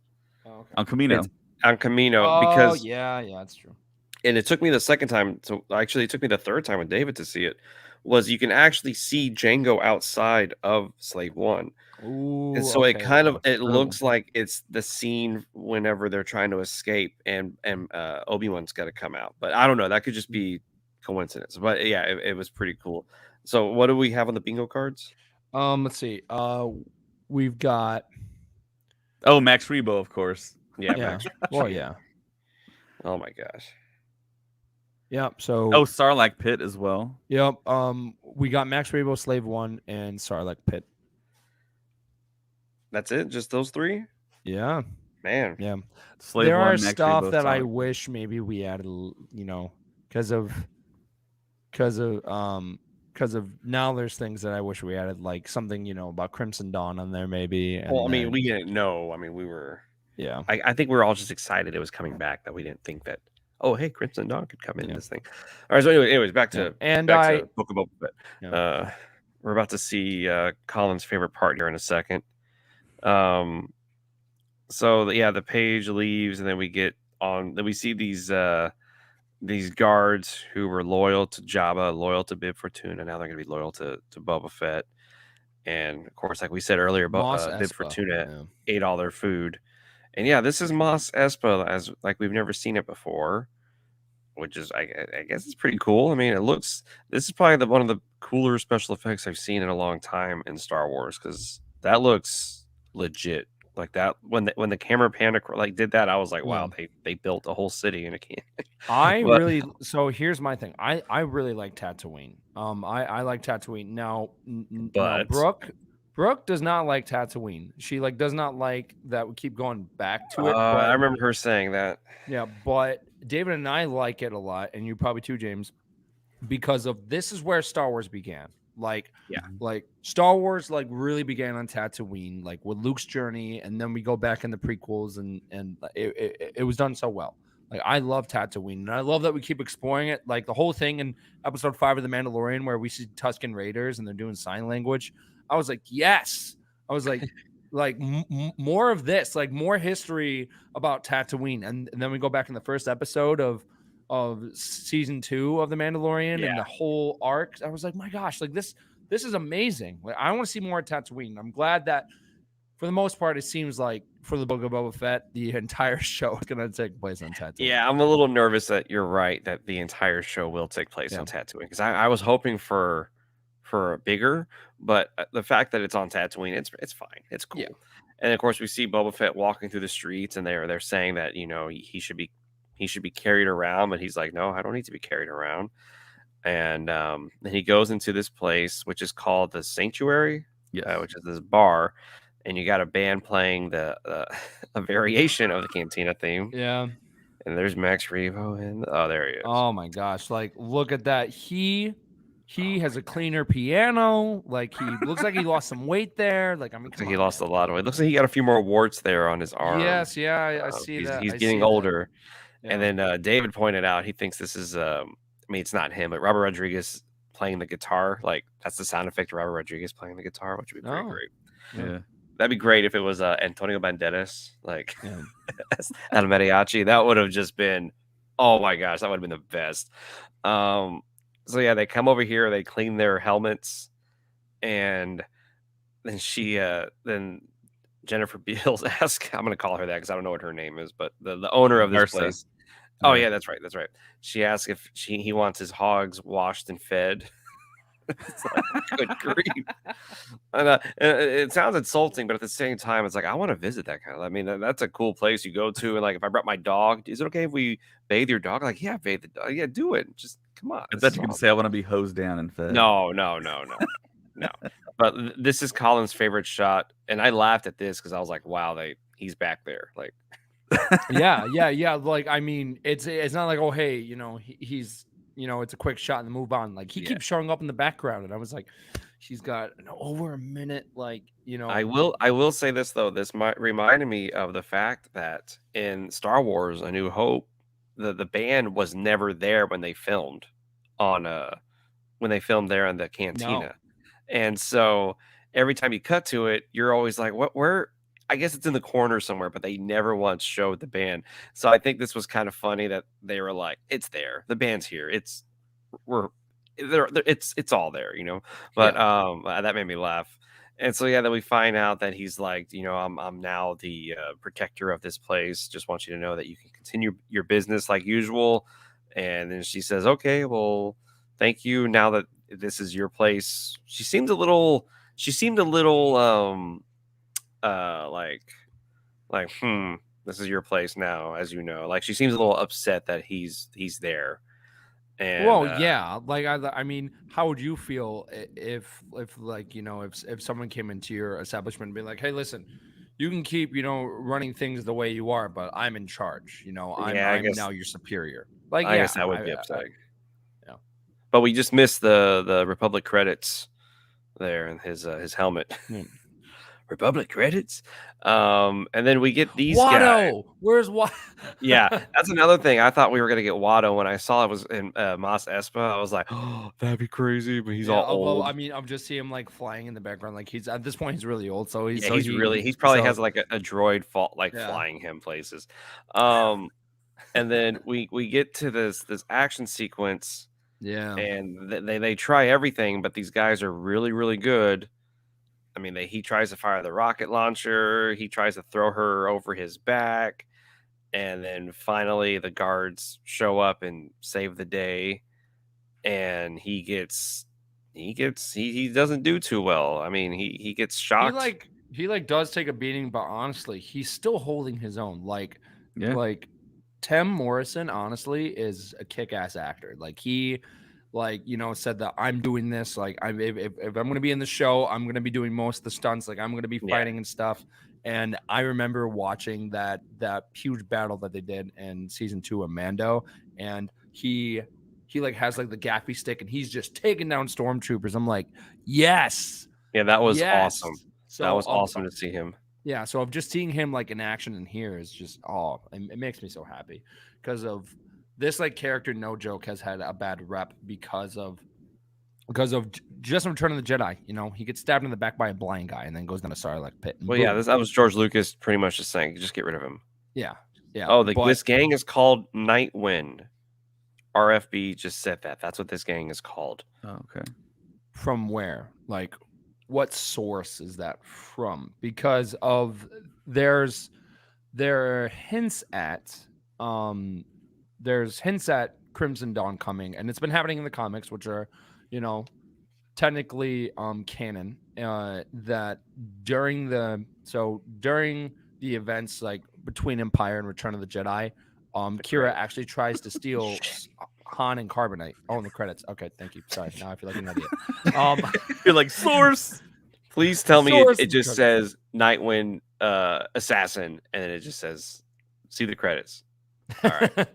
Oh, okay. On Camino. It's on Camino Oh because, yeah, that's true. and it took me the second time. So actually, it took me the third time with David to see it. Was you can actually see Django outside of Slave One. Ooh, And so it okay, kind of okay. it looks like it's the scene whenever they're trying to escape, and Obi-Wan's got to come out. But I don't know. That could just be coincidence. But yeah, it was pretty cool. So what do we have on the bingo cards? Let's see. We've got Oh, Max Rebo, of course. Yeah, yeah. Max. Well, yeah. Oh my gosh. Yep. So Oh, Sarlacc Pit as well. yep. We got Max Rebo, Slave One, and Sarlacc Pit. That's it? Just those three? Yeah. Man. Yeah. Slave There One, are Max stuff Rebo, that I Sarlacc Pit. wish maybe we added, because of now there's things that I wish we added, like something, about Crimson Dawn on there maybe. And Well, I mean, then- we didn't know. I mean, we were. yeah. I think we were all just excited it was coming back. That we didn't think that. Oh, hey, Crimson Dawn could come in Yeah. this thing. All right. So, anyways, back Yeah. to And back I to Book of Boba Fett. Yeah. We're about to see Colin's favorite part here in a second. So yeah, the page leaves, and then we get on. Then we see these guards who were loyal to Jabba, loyal to Bib Fortuna. Now they're going to be loyal to Boba Fett. And of course, like we said earlier, Mos Bib Espa. Fortuna ate all their food. And yeah, this is Mos Espa as like we've never seen it before, which is I guess it's pretty cool. I mean, this is probably one of the cooler special effects I've seen in a long time in Star Wars, because that looks legit. Like that when the camera pan like did that, I was like, wow, they built a whole city in a can. So here's my thing. I really like Tatooine. I like Tatooine. Now, But Brooke does not like Tatooine. She does not like that we keep going back to it. I remember her saying that. Yeah, but David and I like it a lot, and you probably too, James, because of this is where Star Wars began. Like Star Wars really began on Tatooine, with Luke's journey, and then we go back in the prequels, and it was done so well. Like I love Tatooine, and I love that we keep exploring it. Like the whole thing in episode 5 of The Mandalorian, where we see Tusken Raiders and they're doing sign language. I was like, yes. I was like, more of this, more history about Tatooine, and then we go back in the first episode of season 2 of The Mandalorian and the whole arc. I was like, my gosh, this is amazing. I want to see more of Tatooine. I'm glad that for the most part, it seems like for the Book of Boba Fett, the entire show is going to take place on Tatooine. Yeah, I'm a little nervous that you're right that the entire show will take place on Tatooine, because I was hoping for a bigger, but the fact that it's on Tatooine, it's fine, it's cool. Yeah. And of course, we see Boba Fett walking through the streets, and they're saying that he should be carried around, but he's like, no, I don't need to be carried around. And then he goes into this place, which is called the Sanctuary, which is this bar, and you got a band playing a variation of the Cantina theme. Yeah. And there's Max Rebo, and there he is. Oh my gosh! Look at that. He has a cleaner piano. He looks like he lost some weight there. He lost a lot of weight. Looks like he got a few more warts there on his arm. Yes, yeah, I see that. He's getting older. Yeah. And then David pointed out he thinks this is it's not him, but Robert Rodriguez playing the guitar. That's the sound effect of Robert Rodriguez playing the guitar, which would be pretty great. Yeah. That'd be great if it was Antonio Banderas, at a mariachi. That would have just been, oh my gosh, that would have been the best. So yeah, they come over here, they clean their helmets, and then then Jennifer Beals asks, I'm gonna call her that because I don't know what her name is, but the owner of this Marsa. place. Oh Yeah. yeah, that's right, that's right. She asks if he wants his hogs washed and fed. It's like, good grief. And it sounds insulting, but at the same time, it's like I want to visit that kind of. I mean, that's a cool place you go to, and like if I brought my dog, is it okay if we bathe your dog? Like, yeah, bathe the dog. Yeah, do it. Just come on. I This bet is you can awesome. say I want to be hosed down and fed. No, no, no, no, no. But this is Colin's favorite shot, and I laughed at this because I was like, wow, he's back there. Like, yeah. Like, I mean, it's not like, oh, hey, he's, it's a quick shot and move on. Like, he Yeah. keeps showing up in the background, and I was like, he's got over a minute. Like, I will say this though. This might reminded me of the fact that in Star Wars: A New Hope, the band was never there when they filmed on there in the no, cantina. And so every time you cut to it, you're always like, what where I guess it's in the corner somewhere, but they never once showed the band. So I think this was kind of funny that they were like, it's there. The band's here. We're it's all there, you know. But yeah, that made me laugh. And so yeah, then we find out that he's like, I'm now the protector of this place. Just want you to know that you can continue your business like usual. And then she says, okay, well, thank you. Now that this is your place, she seemed a little like this is your place now, as you know. Like she seems a little upset that he's there. And well, yeah. Like, I mean, how would you feel if like, if someone came into your establishment and be like, hey, listen, you can keep, running things the way you are, but I'm in charge. yeah, I'm now your superior. Like, I yeah, guess that would be upsetting. yeah. But we just missed the Republic credits there and his helmet. Republic credits. And then we get these guys. Watto, where's Watto? Yeah, that's another thing. I thought we were gonna get Watto when I saw it was in Mos Espa. I was like, oh, that'd be crazy, but he's all Although, old. I mean, I'm just seeing him like flying in the background. Like, he's at this point, he's really old. So Yeah, he probably has like a droid fault like Yeah. flying him places. And then we get to this action sequence. Yeah. And they try everything, but these guys are really, really good. I mean, he tries to fire the rocket launcher. He tries to throw her over his back. And then finally the guards show up and save the day. And he doesn't do too well. I mean, he gets shocked. He does take a beating, but honestly, he's still holding his own. Like, Yeah. like Tim Morrison, honestly, is a kick-ass actor. Like, he said that I'm doing this. Like, if I'm gonna be in the show, I'm gonna be doing most of the stunts. Like, I'm gonna be fighting and stuff. And I remember watching that huge battle that they did in season 2 of Mando, and he like has like the gaffy stick, and he's just taking down stormtroopers. I'm like, yes, Yeah, that was yes. awesome. So that was awesome to see him. Yeah, so of just seeing him like in action and here is just it makes me so happy because of this like character. No joke, has had a bad rep because of just Return of the Jedi. He gets stabbed in the back by a blind guy and then goes down a Sarlacc pit. Well, yeah, that was George Lucas pretty much just saying, just get rid of him. Yeah. Oh, this gang is called Night Wind. RFB just said that. That's what this gang is called. Oh, okay. From where? Like, what source is that from? Because of there are hints at Crimson Dawn coming, and it's been happening in the comics, which are, technically canon. That during the events like between Empire and Return of the Jedi, Kira actually tries to steal Han and Carbonite. Oh, in the credits. Okay, thank you. Sorry, now I feel like an idiot. You're like, source. Please tell me it just says Nightwind Assassin, and then it just says, see the credits. All right.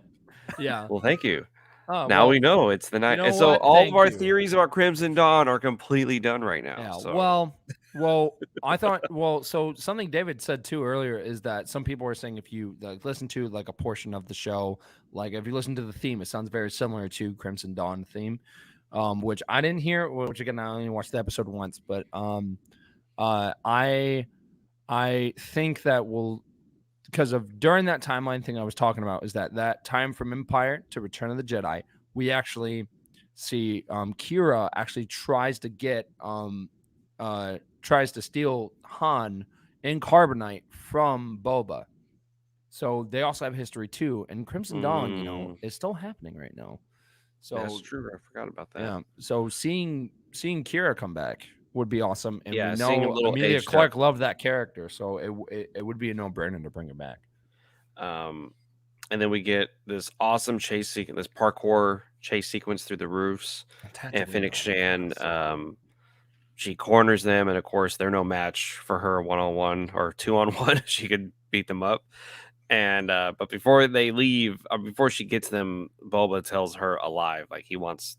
Yeah. Well, thank you. Oh, now we know it's the night. You know so what? all Thank of our you. theories about Crimson Dawn are completely done right now. Yeah. So. Well, I thought. Well, so something David said too earlier is that some people were saying if you listen to like a portion of the show, like if you listen to the theme, it sounds very similar to Crimson Dawn theme, which I didn't hear. Which again, I only watched the episode once, but I think that will. Because of during that timeline thing I was talking about is that time from Empire to Return of the Jedi, we actually see Kira actually tries to get tries to steal Han in carbonite from Boba. So they also have history too. And Crimson Dawn, is still happening right now. So That's true. I forgot about that. yeah. So seeing Kira come back would be awesome. And we seeing him know a little Emilia aged Clarke up. loved that character, so it would be a no-brainer to bring her back. And then we get this awesome chase sequence, this parkour chase sequence through the roofs. And Fennec Shan, she corners them, and of course they're no match for her 1-on-1 or 2-on-1. She could beat them up. And but before they leave, before she gets them, Boba tells her alive, like he wants.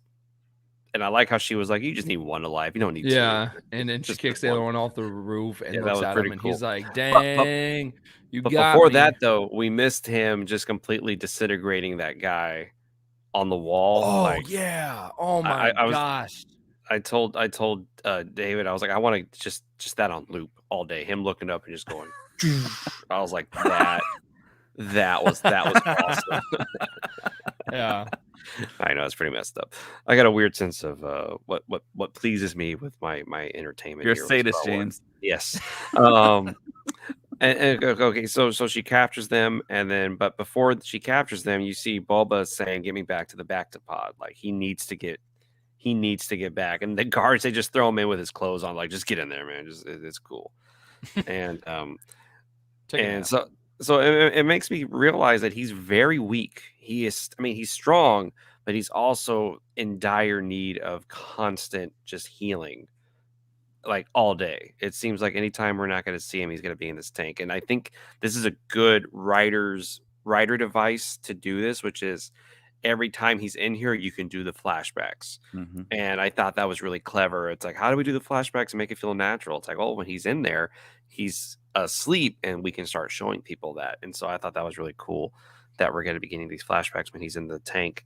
And I like how she was like, "You just need one alive. You don't need two." And then she Just kicks the the other one. one off the roof and Yeah, that looks was at pretty him, and cool. he's like, But "Dang, you but got before me." that, though, we missed him just completely disintegrating that guy on the wall. Oh Like, yeah! Oh my I was, gosh! I told David, I was like, I want to just that on loop all day. Him looking up and just going. I was like, that was awesome. Yeah. I know it's pretty messed up. I got a weird sense of what pleases me with my entertainment. You're a here with sadist, Star Wars. James. Yes. And okay, so she captures them, and then but before she captures them, you see Bulba saying, "Get me back to the Bacta pod." Like he needs to get back, and the guards they just throw him in with his clothes on, like just get in there, man. Just it's cool. And so it makes me realize that he's very weak. He is, I mean, he's strong, but he's also in dire need of constant just healing, like all day. It seems like anytime we're not going to see him, he's going to be in this tank. And I think this is a good writer device to do this, which is every time he's in here, you can do the flashbacks. Mm-hmm. And I thought that was really clever. It's like, how do we do the flashbacks and make it feel natural? It's like, oh, when he's in there, he's asleep and we can start showing people that. And so I thought that was really cool that we're going to be getting these flashbacks when he's in the tank.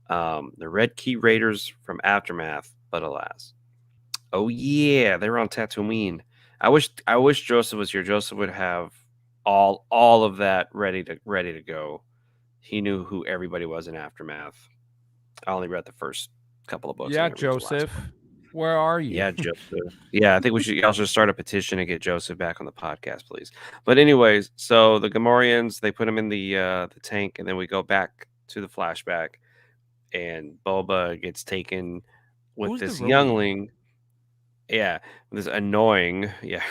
The Red Key Raiders from Aftermath, but alas. Oh yeah, they were on Tatooine. I wish Joseph was here. Joseph would have all of that ready to go. He knew who everybody was in Aftermath. I only read the first couple of books. Yeah, Joseph, where are you? Yeah, Joseph. Yeah, I think we should also start a petition to get Joseph back on the podcast, please. But anyways, so the Gamorreans, they put him in the tank, and then we go back to the flashback, and Boba gets taken with Who's this the robot? youngling. Yeah, this annoying. Yeah,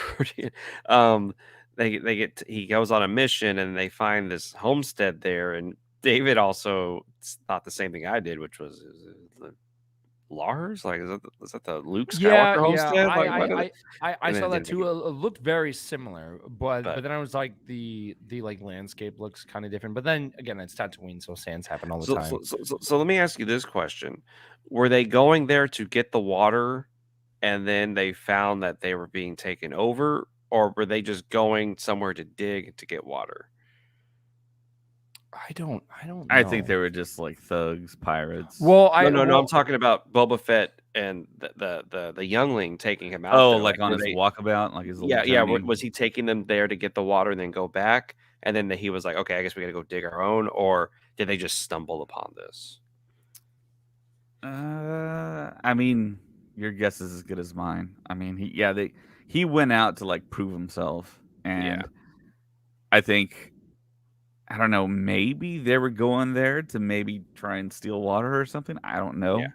he goes on a mission, and they find this homestead there, and David also thought the same thing I did, which was Lars? Like, is that the Luke Skywalker homestead? I saw that too. It looked very similar, but then I was like, the like landscape looks kind of different. But then again, it's Tatooine, so sands happen all the time. So let me ask you this question: were they going there to get the water, and then they found that they were being taken over, or were they just going somewhere to dig to get water? I don't know. I think they were just like thugs, pirates. Well, no. I'm talking about Boba Fett and the youngling taking him out. Oh, there. like on his walkabout, like his little journey? journey? Was he taking them there to get the water and then go back? And then he was like, okay, I guess we got to go dig our own, or did they just stumble upon this? I mean, your guess is as good as mine. I mean, he went out to like prove himself, and I think. I don't know, maybe they were going there to maybe try and steal water or something. I don't know. Yeah.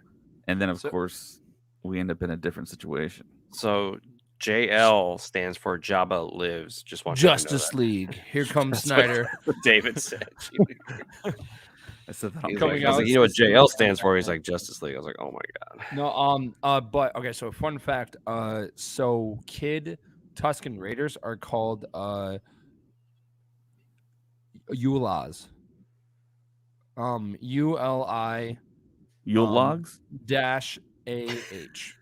And then, of course, we end up in a different situation. So JL stands for Jabba Lives. Just want Justice League. Here comes Snyder. What David said. I said that. I was like, you know what JL stands for? He's like Justice League. I was like, oh my god. No. But okay. So fun fact. So Kid Tusken Raiders are called Ulas. ULI. Ulogs? -AH.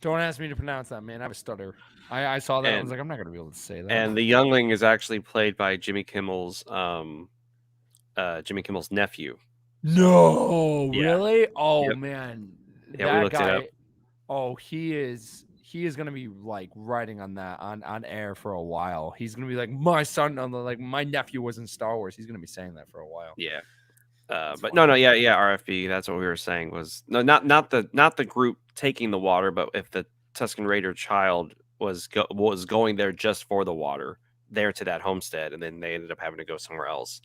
Don't ask me to pronounce that, man. I have a stutter. I saw that. I was like, I'm not gonna be able to say that. And the youngling is actually played by Jimmy Kimmel's nephew. No, really? Oh man. Yeah, we looked it up. Oh, he is going to be like writing on that on air for a while. He's going to be like, my son on my nephew was in Star Wars. He's going to be saying that for a while. Yeah. But no, yeah, RFB. That's what we were saying was no, not the group taking the water, but if the Tuscan Raider child was going there just for the water, there to that homestead, and then they ended up having to go somewhere else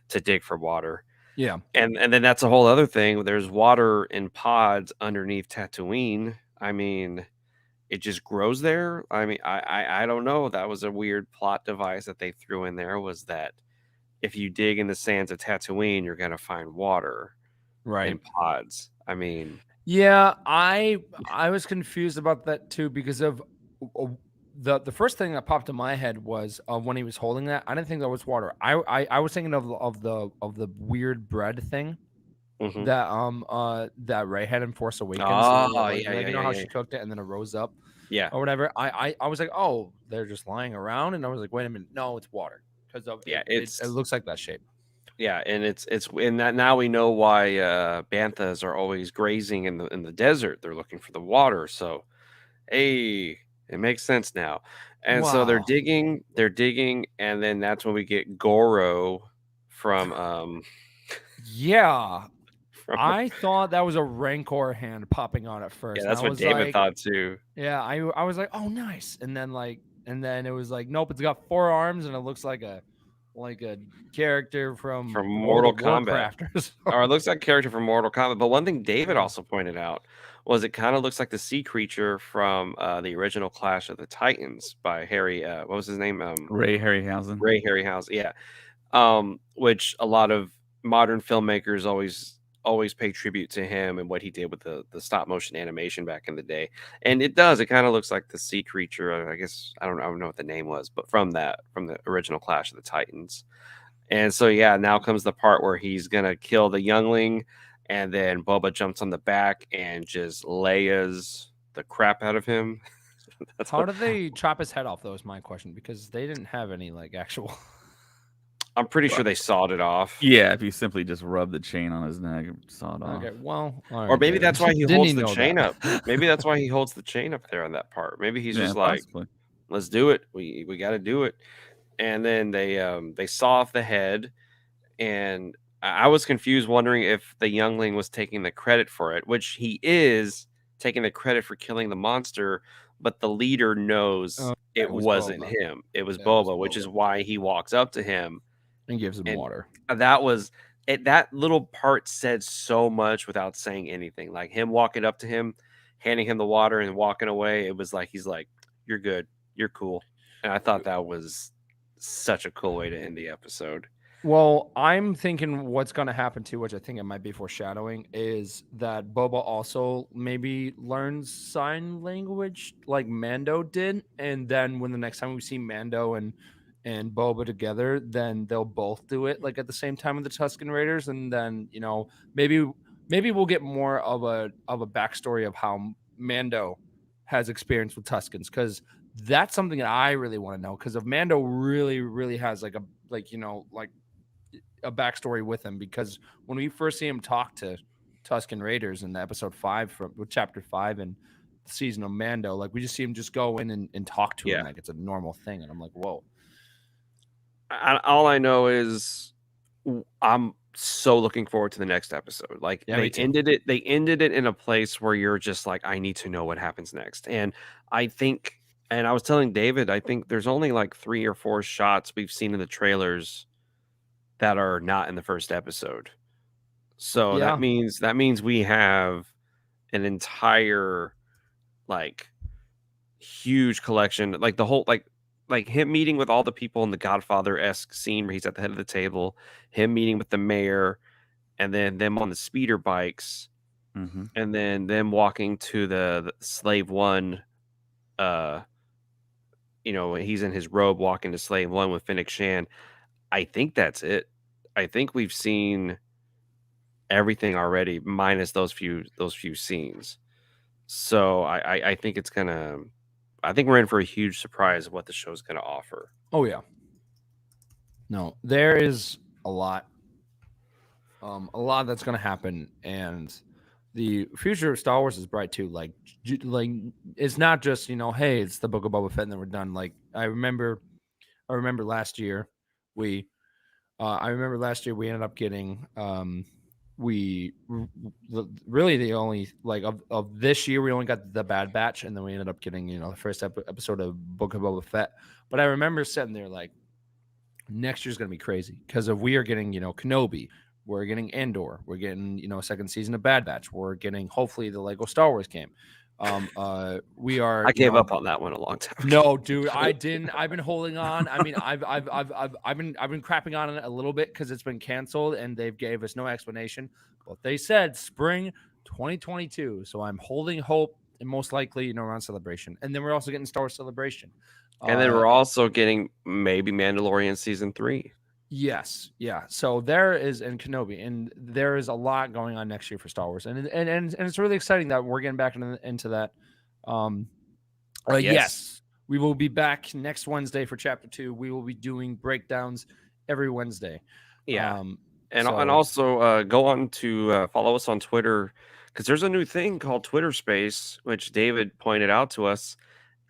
to dig for water. Yeah. And then that's a whole other thing. There's water in pods underneath Tatooine. I mean, it just grows there. I mean, I don't know. That was a weird plot device that they threw in there. Was that if you dig in the sands of Tatooine, you're gonna find water Right. in pods. I mean, Yeah, I was confused about that too because of the first thing that popped in my head was when he was holding that. I didn't think that was water. I was thinking of the weird bread thing mhm. that Ray had in Force Awakens. Oh, Like, yeah, yeah, you know yeah, how yeah, she cooked it and then it rose up yeah, or whatever. I was like, oh, they're just lying around, and I was like, wait a minute, no, it's water because of yeah. it looks like that shape. Yeah, and it's in that now we know why banthas are always grazing in the desert. They're looking for the water. So hey, it makes sense now. And so Wow. they're digging, and then that's when we get Goro from Yeah, from I thought that was a Rancor hand popping on at yeah, first, and I that's what was David like, thought too. yeah, I was like, oh, nice, and then it was like, nope, it's got 4 arms, and it looks like a character From from World Mortal of Kombat. Warcraft or Or it something. looks like a character from Mortal Kombat. But one thing David Yeah. also pointed out was it kind of looks like the sea creature from the original Clash of the Titans by Harry. What was his name? Ray Harryhausen. Ray Harryhausen. Yeah. Which a lot of modern filmmakers always pay tribute to him and what he did with the stop motion animation back in the day. And it does. It kind of looks like the sea creature. I guess I don't know what the name was, but from the original Clash of the Titans. And so, yeah, now comes the part where he's gonna kill the youngling, and then Boba jumps on the back and just layers the crap out of him. That's How what did they chop his head off? Though is my question because they didn't have any like actual. I'm pretty sure they sawed it off. Yeah, if you simply just rub the chain on his neck and saw it off. Okay, well, all Or right, maybe David. that's why he Didn't holds he the know chain up. that? Maybe that's why he holds the chain up there on that part. Maybe he's Yeah, just like, possibly. "Let's do it. We got to do it." And then they saw off the head, and I was confused, wondering if the youngling was taking the credit for it, which he is taking the credit for killing the monster, but the leader knows Oh, it it was wasn't Boba. him. It was Yeah, it was Boba, which is Boba. why he walks up to him. And gives him And water. that was it. That little part said so much without saying anything. Like him walking up to him, handing him the water, and walking away. It was like he's like, "You're good. You're cool." And I thought that was such a cool way to end the episode. Well, I'm thinking what's going to happen too, which I think it might be foreshadowing, is that Boba also maybe learns sign language like Mando did, and then when the next time we see Mando and Boba together, then they'll both do it like at the same time with the Tusken Raiders, and then maybe we'll get more of a backstory of how Mando has experience with Tuskens because that's something that I really want to know because if Mando really has like a like a backstory with him because when we first see him talk to Tusken Raiders in episode 5 from chapter 5 and the season of Mando, like we just see him just go in and talk to him Yeah. like it's a normal thing, and I'm like, whoa. All I know is I'm so looking forward to the next episode. Like Yeah, me too. they ended it in a place where you're just like, I need to know what happens next. And I think, and I was telling David, I think there's only like 3 or 4 shots we've seen in the trailers that are not in the first episode. So Yeah, that means we have an entire like huge collection, like the whole like him meeting with all the people in the Godfather-esque scene where he's at the head of the table, him meeting with the mayor, and then them on the speeder bikes, Hmm. and then them walking to the Slave One. Uh, he's in his robe walking to Slave One with Fennec Shan. I think that's it. I think we've seen everything already, minus those few scenes. So I think it's gonna. I think we're in for a huge surprise of what the show's gonna offer. oh yeah, no, there is a lot that's gonna happen, and the future of Star Wars is bright too. Like it's not just hey, it's the Book of Boba Fett, and then we're done. Like I remember last year we I remember last year we ended up getting really the only like of this year we only got the Bad Batch, and then we ended up getting the first episode of Book of Boba Fett. But I remember sitting there like, next year's gonna be crazy because of we are getting Kenobi, we're getting Andor, we're getting a second season of Bad Batch, we're getting hopefully the Lego Star Wars game. We are I gave up on that one a long time ago. no, dude, I didn't. I've been holding on. I mean, I've been crapping on it a little bit because it's been canceled and they've gave us no explanation. But they said spring 2022, so I'm holding hope and most likely around Celebration, and then we're also getting Star Wars Celebration. And then we're also getting maybe Mandalorian season 3. Yes, yeah. So there is in Kenobi, and there is a lot going on next year for Star Wars, and it's really exciting that we're getting back into that. Yes, we will be back next Wednesday for Chapter 2. We will be doing breakdowns every Wednesday. Yeah, and also go on to follow us on Twitter because there's a new thing called Twitter Space, which David pointed out to us,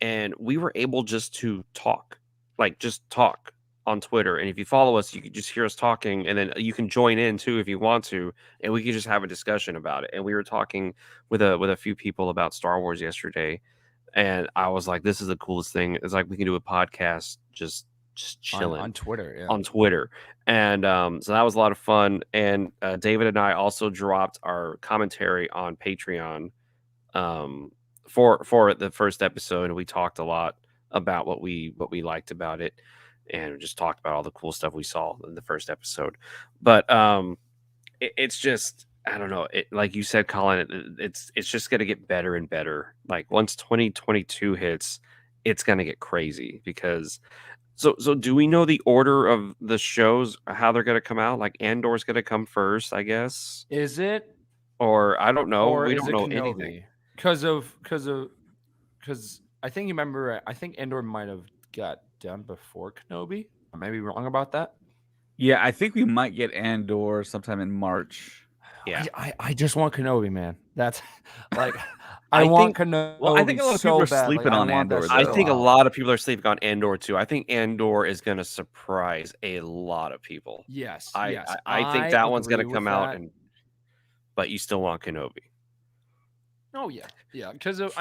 and we were able just to talk, like just talk on Twitter. And if you follow us, you can just hear us talking, and then you can join in too if you want to, and we can just have a discussion about it. And we were talking with a few people about Star Wars yesterday, and I was like, "This is the coolest thing." It's like we can do a podcast just chilling on Twitter, yeah. on Twitter. And so that was a lot of fun. And David and I also dropped our commentary on Patreon for the first episode, and we talked a lot about what we liked about it, and just talked about all the cool stuff we saw in the first episode. But it's just, I don't know, like you said, Colin, it's just gonna get better and better. Like once 2022 hits, it's gonna get crazy because so do we know the order of the shows, how they're gonna come out? Like Andor's gonna come first, I guess, Is it or I don't know. or We is don't it know anything. Kenobi? Because I think you remember. I think Andor might have got done before Kenobi. I may be wrong about that. Yeah, I think we might get Andor sometime in March. Yeah, I just want Kenobi, man. That's like I want think- Kenobi. Well, I think a lot of so people are bad. sleeping I on want that Andor, show I though. think a out. lot of people are sleeping on Andor too. I think Andor is gonna surprise a lot of people. Yes, I yes. I think that one's agree gonna with come out, that. but you still want Kenobi. Oh yeah, yeah. Because of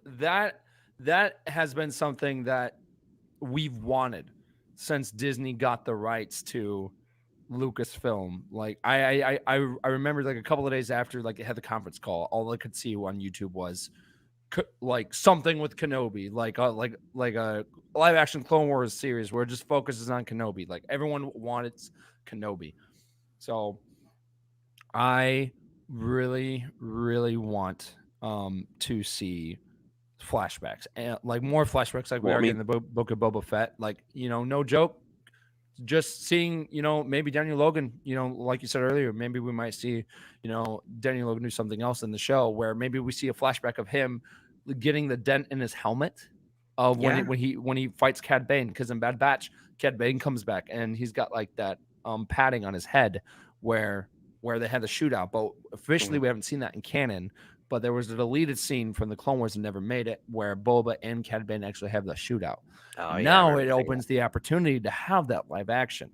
that. That has been something that we've wanted since Disney got the rights to Lucasfilm. Like I remember like a couple of days after like it had the conference call, all I could see on YouTube was like something with Kenobi, like a live action Clone Wars series where it just focuses on Kenobi. Like everyone wanted Kenobi, so I really want to see flashbacks and like more flashbacks like we Well, I are mean- getting the Book of Boba Fett. Like no joke, just seeing maybe Daniel Logan, like you said earlier, maybe we might see Daniel Logan do something else in the show where maybe we see a flashback of him getting the dent in his helmet of Yeah. when he fights Cad Bane, because in Bad Batch Cad Bane comes back and he's got like that padding on his head where they had the shootout, but officially we haven't seen that in canon. But there was a deleted scene from the Clone Wars that never made it where Boba and Cad Bane actually have the shootout. Oh, yeah, I Now remember it seeing opens the opportunity to have that live action.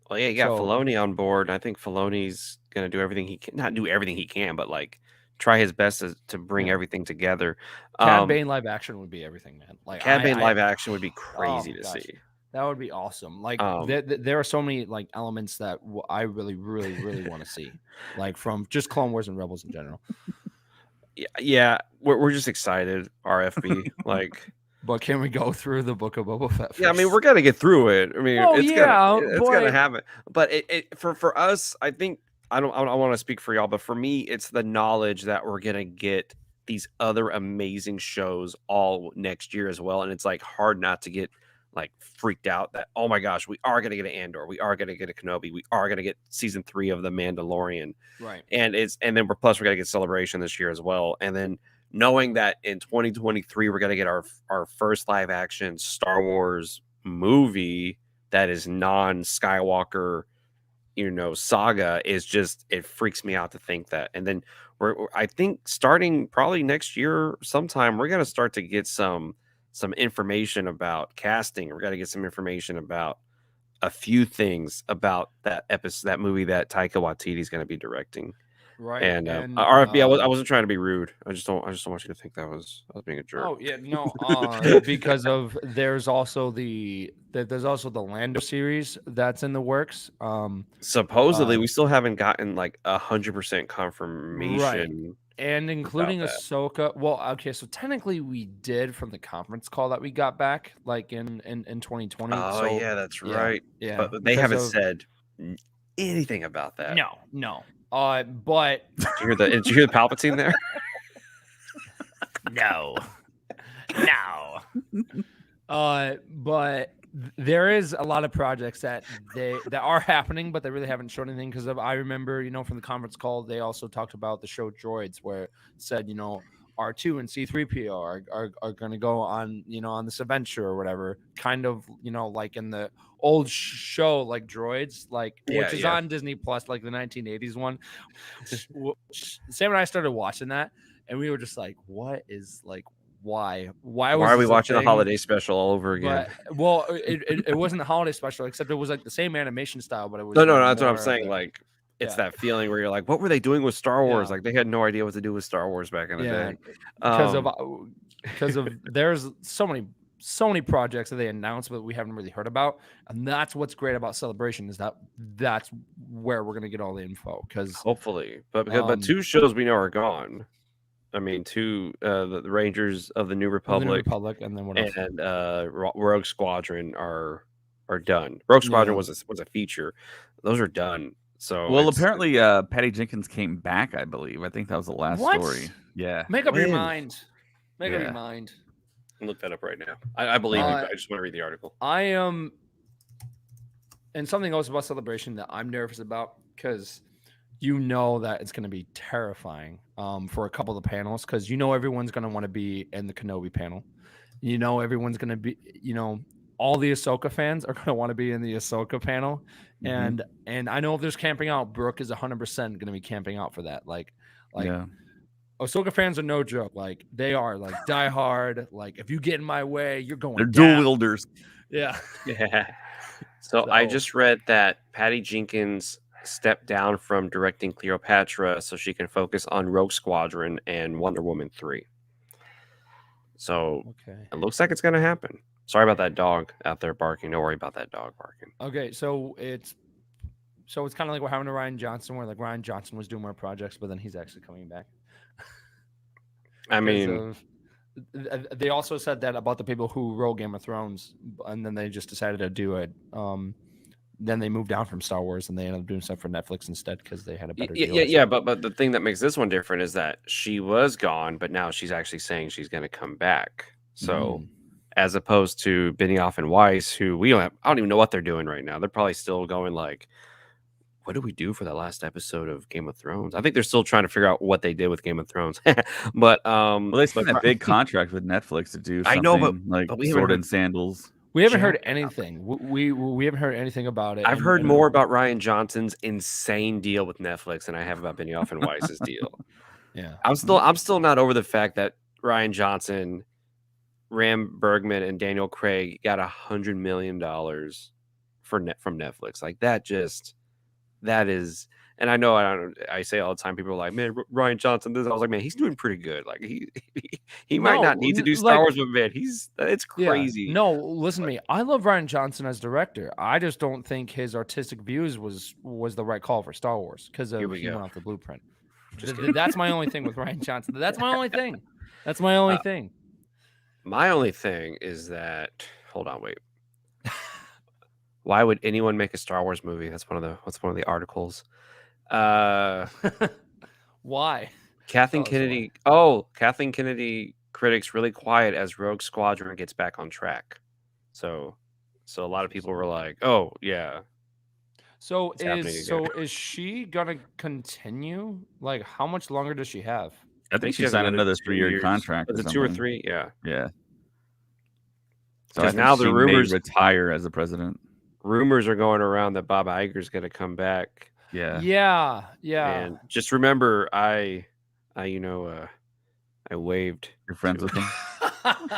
Well, yeah, you got So- Filoni on board. I think Filoni's gonna do everything he can, not do everything he can, but like try his best to bring Yeah. everything together. Cad Bane live action would be everything, man. Like Cad Bane I- live action would be crazy Oh, to gosh. see. That would be awesome. Like Um, there are so many like elements that I really want to see, like from just Clone Wars and Rebels in general. Yeah, we're just excited. RFB, like, But can we go through the Book of Boba Fett? yeah, I mean, first? we're gonna get through it. I mean, Oh, it's yeah, gonna boy. happen. But it for us, I think I don't want to speak for y'all, but for me, it's the knowledge that we're gonna get these other amazing shows all next year as well, and it's like hard not to get like freaked out that, oh my gosh, we are gonna get an Andor, we are gonna get a Kenobi, we are gonna get season 3 of The Mandalorian. Right. And we're gonna get Celebration this year as well. And then knowing that in 2023 we're gonna get our first live action Star Wars movie that is non-Skywalker, saga, is just, it freaks me out to think that. And then I think starting probably next year sometime, we're gonna start to get some information about casting. We're gonna get some information about a few things about that episode, that movie that Taika Waititi is going to be directing. Right. And And RFB, I wasn't trying to be rude. I just don't want you to think I was being a jerk. oh yeah, no, because of there's also the Lando series that's in the works. Supposedly, we still haven't gotten like 100% Right. confirmation. And including that. Ahsoka. Well, okay, so technically we did from the conference call that we got back, like in 2020. Oh So yeah, that's right. yeah, But they because haven't of- said anything about that. No. But Did you hear the Palpatine there? no. But there is a lot of projects that are happening, but they really haven't shown anything because I remember, from the conference call, they also talked about the show Droids, where it said, R2 and C3PO are going to go on, on this adventure or whatever, kind of, like in the old show, like Droids, which is on Disney Plus, like the 1980s one. Sam and I started watching that, and we were just like, what is like, why are we watching the holiday special all over again? Well, it wasn't a holiday special, except it was like the same animation style, but it was no, that's what I'm saying. Like, it's that feeling where you're like, what were they doing with Star Wars? Yeah. Like, they had no idea what to do with Star Wars back in the day. Because of there's so many projects that they announced but we haven't really heard about, and that's what's great about Celebration, is that's where we're gonna get all the info. Because hopefully, but 2 shows we know are gone. I mean, 2 the Rangers of the New Republic, and then what else? And Rogue Squadron are done. Rogue Squadron was a feature; those are done. So apparently, Patty Jenkins came back. I believe. I think that was the last story. Yeah, Make up your mind. Make up your mind. Look that up right now. I believe you. I just want to read the article. I am, and something else about Celebration that I'm nervous about, because that it's going to be terrifying for a couple of the panels, because everyone's going to want to be in the Kenobi panel. Everyone's going to be, all the Ahsoka fans are going to want to be in the Ahsoka panel. Mm-hmm. And I know if there's camping out, Brooke is 100% going to be camping out for that. Ahsoka fans are no joke. Like, they are like die hard. Like, if you get in my way, you're going. They're dual wielders. Yeah. So I just read that Patty Jenkins stepped down from directing Cleopatra so she can focus on Rogue Squadron and Wonder Woman 3. So it looks like it's going to happen. Sorry about that dog out there barking. Don't worry about that dog barking. Okay, so it's kind of like what happened to Ryan Johnson, where like Ryan Johnson was doing more projects, but then he's actually coming back. I mean, they also said that about the people who wrote Game of Thrones, and then they just decided to do it. Then they moved down from Star Wars, and they ended up doing stuff for Netflix instead because they had a better deal. Yeah. But the thing that makes this one different is that she was gone, but now she's actually saying she's going to come back. So as opposed to Benioff and Weiss, who I don't even know what they're doing right now. They're probably still going like, what did we do for the last episode of Game of Thrones? I think they're still trying to figure out what they did with Game of Thrones. But they signed a big contract with Netflix to do something. I know, but we Sword and Sandals. We haven't heard anything. We haven't heard anything about it. I've heard more about Ryan Johnson's insane deal with Netflix than I have about Benioff and Weiss's deal. Yeah, I'm still not over the fact that Ryan Johnson, Ram Bergman, and Daniel Craig got $100 million from Netflix. Like, that is. And I know I say all the time, people are like, man, Ryan Johnson, this. I was like, man, he's doing pretty good. Like, he might not need to do Star Wars, but man, it's crazy. Yeah. No, listen to me. I love Ryan Johnson as director. I just don't think his artistic views was the right call for Star Wars because he went off the blueprint. That's my only thing with Ryan Johnson. That's my only thing. My only thing is that, hold on, wait. Why would anyone make a Star Wars movie? That's one of the articles. Why? Kathleen Kennedy. Oh, Kathleen Kennedy critics really quiet as Rogue Squadron gets back on track. So a lot of people were like, "Oh, yeah." So is she gonna continue? Like, how much longer does she have? I think she signed another 3-year contract. Is it 2 or 3? Yeah. Yeah. So because now the rumors may retire as a president. Rumors are going around that Bob Iger's going to come back. Yeah. And just remember, I waved. You're friends with him?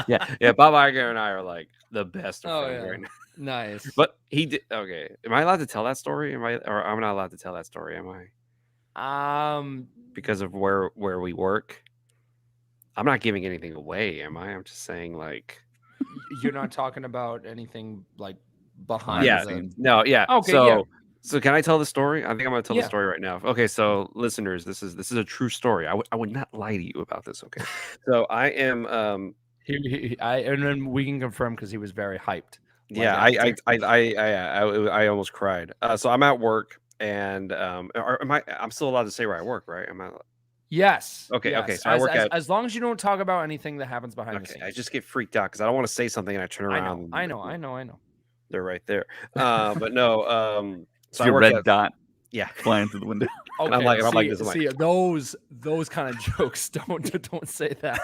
yeah. Bob Iger and I are like the best of Oh friends yeah. right now. Nice. But he did. Okay, am I allowed to tell that story? Or I'm not allowed to tell that story? Am I? Because of where we work. I'm not giving anything away, am I? I'm just saying, like, You're not talking about anything like Behind behind the yeah, the. scenes. no, yeah. Okay, yeah, So can I tell the story? I think I'm gonna tell the yeah. story right now. Okay, so listeners, this is a true story. I would not lie to you about this. Okay, so I am And then we can confirm because he was very hyped. Like yeah, after. I almost cried. So I'm at work, and I'm still allowed to say where I work, right? Am I? Yes, Okay. yes. So I work at. As long as you don't talk about anything that happens behind the Okay, I scenes. just get freaked out because I don't want to say something and I turn I around. know, And I know, I know, I know. they're right there. But no. So I Your work at. red dot Yeah. flying through the window. And I'm Okay, like this. I'm like, see those kind of jokes. Don't say that.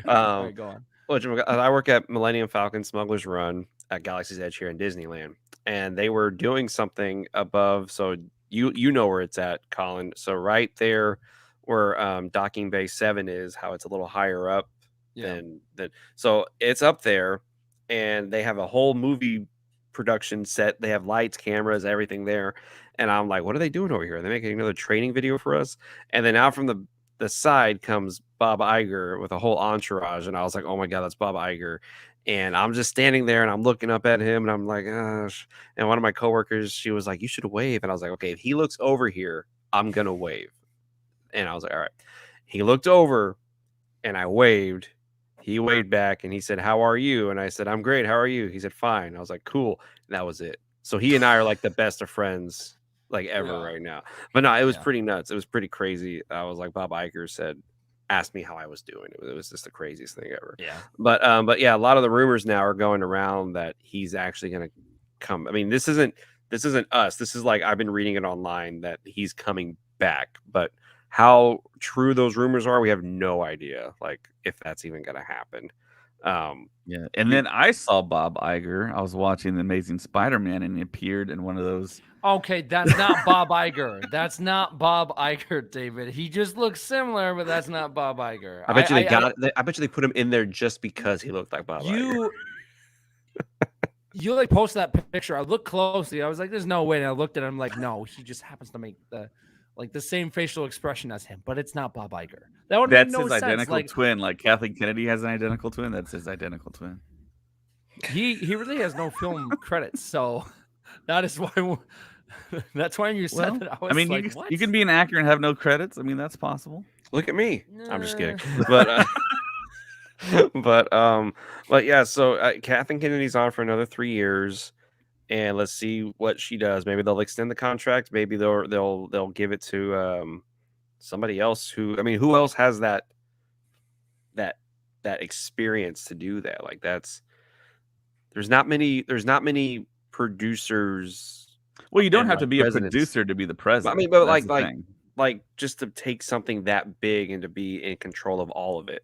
All right, go on. I work at Millennium Falcon Smugglers Run at Galaxy's Edge here in Disneyland, and they were doing something above. So you know where it's at, Colin. So right there, where Docking Bay 7 is, how it's a little higher up Yeah. than. So it's up there, and they have a whole movie production set. They have lights, cameras, everything there. And I'm like, what are they doing over here? Are they making another training video for us? And then out from the side comes Bob Iger with a whole entourage, and I was like, "Oh my god, that's Bob Iger!" And I'm just standing there, and I'm looking up at him, and I'm like, "Gosh!" And one of my coworkers, she was like, "You should wave," and I was like, "Okay, if he looks over here, I'm gonna wave." And I was like, "All right." He looked over, and I waved. He waved back, and he said, "How are you?" And I said, "I'm great. How are you?" He said, "Fine." I was like, "Cool." And that was it. So he and I are like the best of friends like ever Yeah. right now. But no, it was Yeah. pretty nuts. It was pretty crazy. I was like, Bob Iger said, asked me how I was doing. It was just the craziest thing ever. Yeah. But yeah, a lot of the rumors now are going around that he's actually going to come. I mean, this isn't us. This is like I've been reading it online that he's coming back, but how true those rumors are, we have no idea. Like if that's even going to happen. Yeah, and You- then I saw Bob Iger. I was watching The Amazing Spider-Man, and he appeared in one of those. Okay, that's not Bob Iger. That's not Bob Iger, David. He just looks similar, but that's not Bob Iger. I bet you I bet you they put him in there just because he looked like Bob Iger. You like posted that picture. I looked closely. I was like, "There's no way." And I looked at him like, "No, he just happens to make the same facial expression as him, but it's not Bob Iger." That would make That's no his sense. identical Like twin. Like Kathleen Kennedy has an identical twin. That's his identical twin. he really has no film credits, so that is why. That's why you said Well, that. I was I mean, like, you "What?" can be an actor and have no credits. I mean, that's possible. Look at me. I'm just kidding. Nah. But but yeah, so Kathleen Kennedy's on for another 3 years, and let's see what she does. Maybe they'll extend the contract. Maybe they'll give it to somebody else. Who else has that experience to do that? Like there's not many producers Well, you don't and have like to be a presidents. producer to be the president. But That's the thing. like just to take something that big and to be in control of all of it.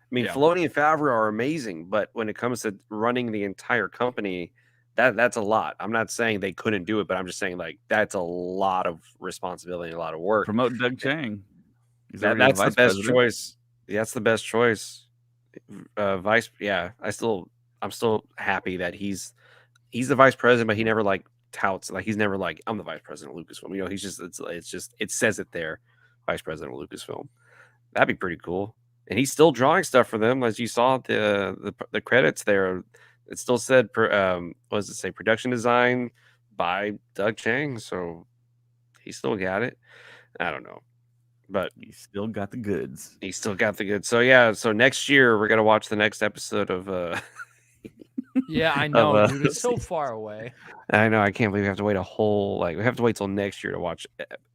I mean, Yeah. Filoni and Favreau are amazing, but when it comes to running the entire company, that's a lot. I'm not saying they couldn't do it, but I'm just saying like that's a lot of responsibility and a lot of work. Promote Doug Chang. He's already the That's the vice best president. choice. That's the best choice. Yeah. I'm still happy that he's the vice president, but he never like touts like he's never like I'm the vice president of Lucasfilm. You know, he's just it says it there, vice president of Lucasfilm. That'd be pretty cool. And he's still drawing stuff for them, as you saw the credits there. It still said what does it say? Production design by Doug Chang. So he still got it. I don't know, but He still got the goods. he still got the good. So yeah, so next year we're gonna watch the next episode of Yeah, I know, of, dude. It's so far away. I know. I can't believe we have to wait we have to wait till next year to watch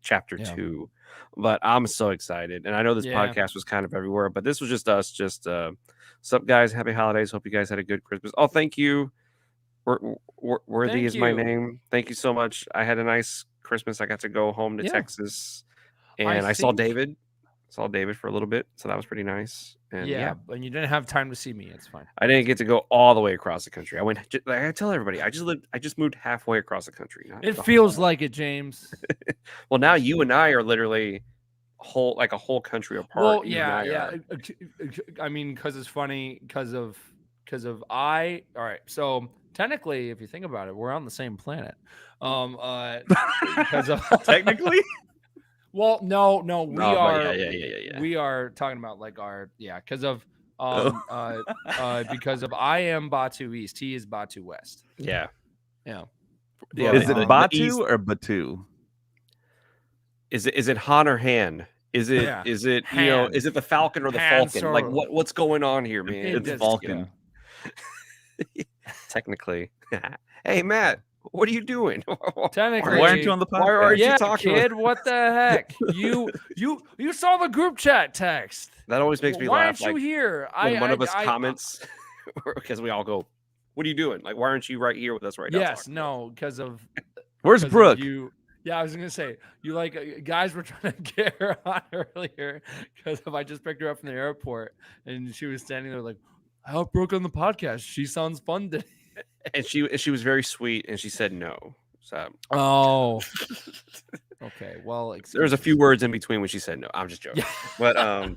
chapter Yeah. 2. But I'm so excited, and I know this Yeah. podcast was kind of everywhere, but this was just us. Just sup, guys. Happy holidays. Hope you guys had a good Christmas. Oh, thank you. Worthy Thank is my you. name. Thank you so much. I had a nice Christmas. I got to go home to Yeah. Texas, and I saw think- David. Saw David for a little bit, so that was pretty nice. And Yeah, but you didn't have time to see me. It's fine. I didn't get to go all the way across the country. I went. Like I tell everybody, I just moved halfway across the country. not It the feels whole- like it, James. Well, now you and I are literally a whole country apart. Well, You and yeah, I yeah. are. I mean, because it's funny because of I. All right, so technically, if you think about it, we're on the same planet. Because of Technically, well, no, we No, but are yeah. we are talking about like our because of Oh. because of I am Batu East, he is Batu West. Yeah. Yeah. Yeah, is But, it the Batu East or Batu? is it Han or Han? Is it Yeah. is it Han. is it the Falcon or the Han Falcon? Like Solo. what's going on here, man? It's does- Falcon. Technically. Hey Matt, what are you doing? Technically, Why aren't you on the Why aren't podcast? you yeah, talking with- kid, what the heck? You saw the group chat text. That always makes me Why laugh. aren't you Like here? when one of us comments because we all go, "What are you doing? Like, why aren't you right here with us right now?" Yes, talking?" no, because of Where's Brooke? you. Yeah, I was gonna say you guys were trying to get her on earlier because I just picked her up from the airport and she was standing there like, I hope Brooke on the podcast. She sounds fun today. And she was very sweet, and she said no. So Oh, okay. Well, there was a few words in between when she said no. I'm just joking. But no,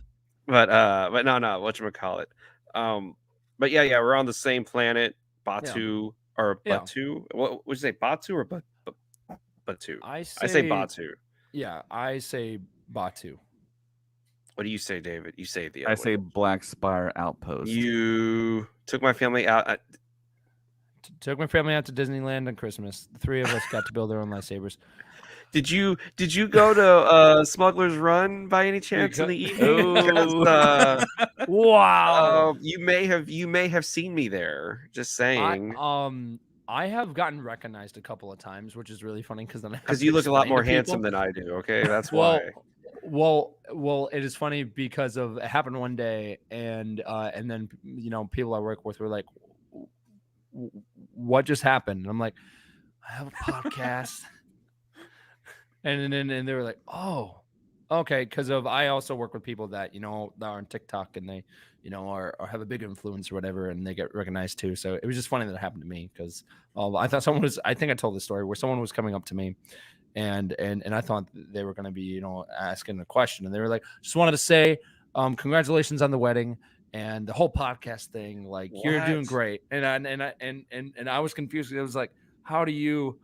whatchamacallit. But yeah, we're on the same planet. Batu or Yeah. Batu. What would you say, Batu or Batu? I I say Batu. Yeah, I say Batu. What do you say, David? You say the other I one. say Black Spire Outpost. You took my family out. Took my family out to Disneyland on Christmas. The three of us got to build our own lightsabers. Did you go to Smuggler's Run by any chance in the evening? Because, Wow. you may have seen me there. Just saying. I have gotten recognized a couple of times, which is really funny because then Because you look a lot more handsome than I do. Okay, that's why. Well, it is funny because of it happened one day, and then people I work with were like, "What just happened?" And I'm like, "I have a podcast," and they were like, "Oh, okay," because of I also work with people that that are on TikTok and they or have a big influence or whatever, and they get recognized too. So it was just funny that it happened to me because I thought someone was. I think I told this story where someone was coming up to me. And I thought they were going to be, asking a question, and they were like, "Just wanted to say, congratulations on the wedding and the whole podcast thing. Like, you're doing great." And I was confused. It was like, "How do you?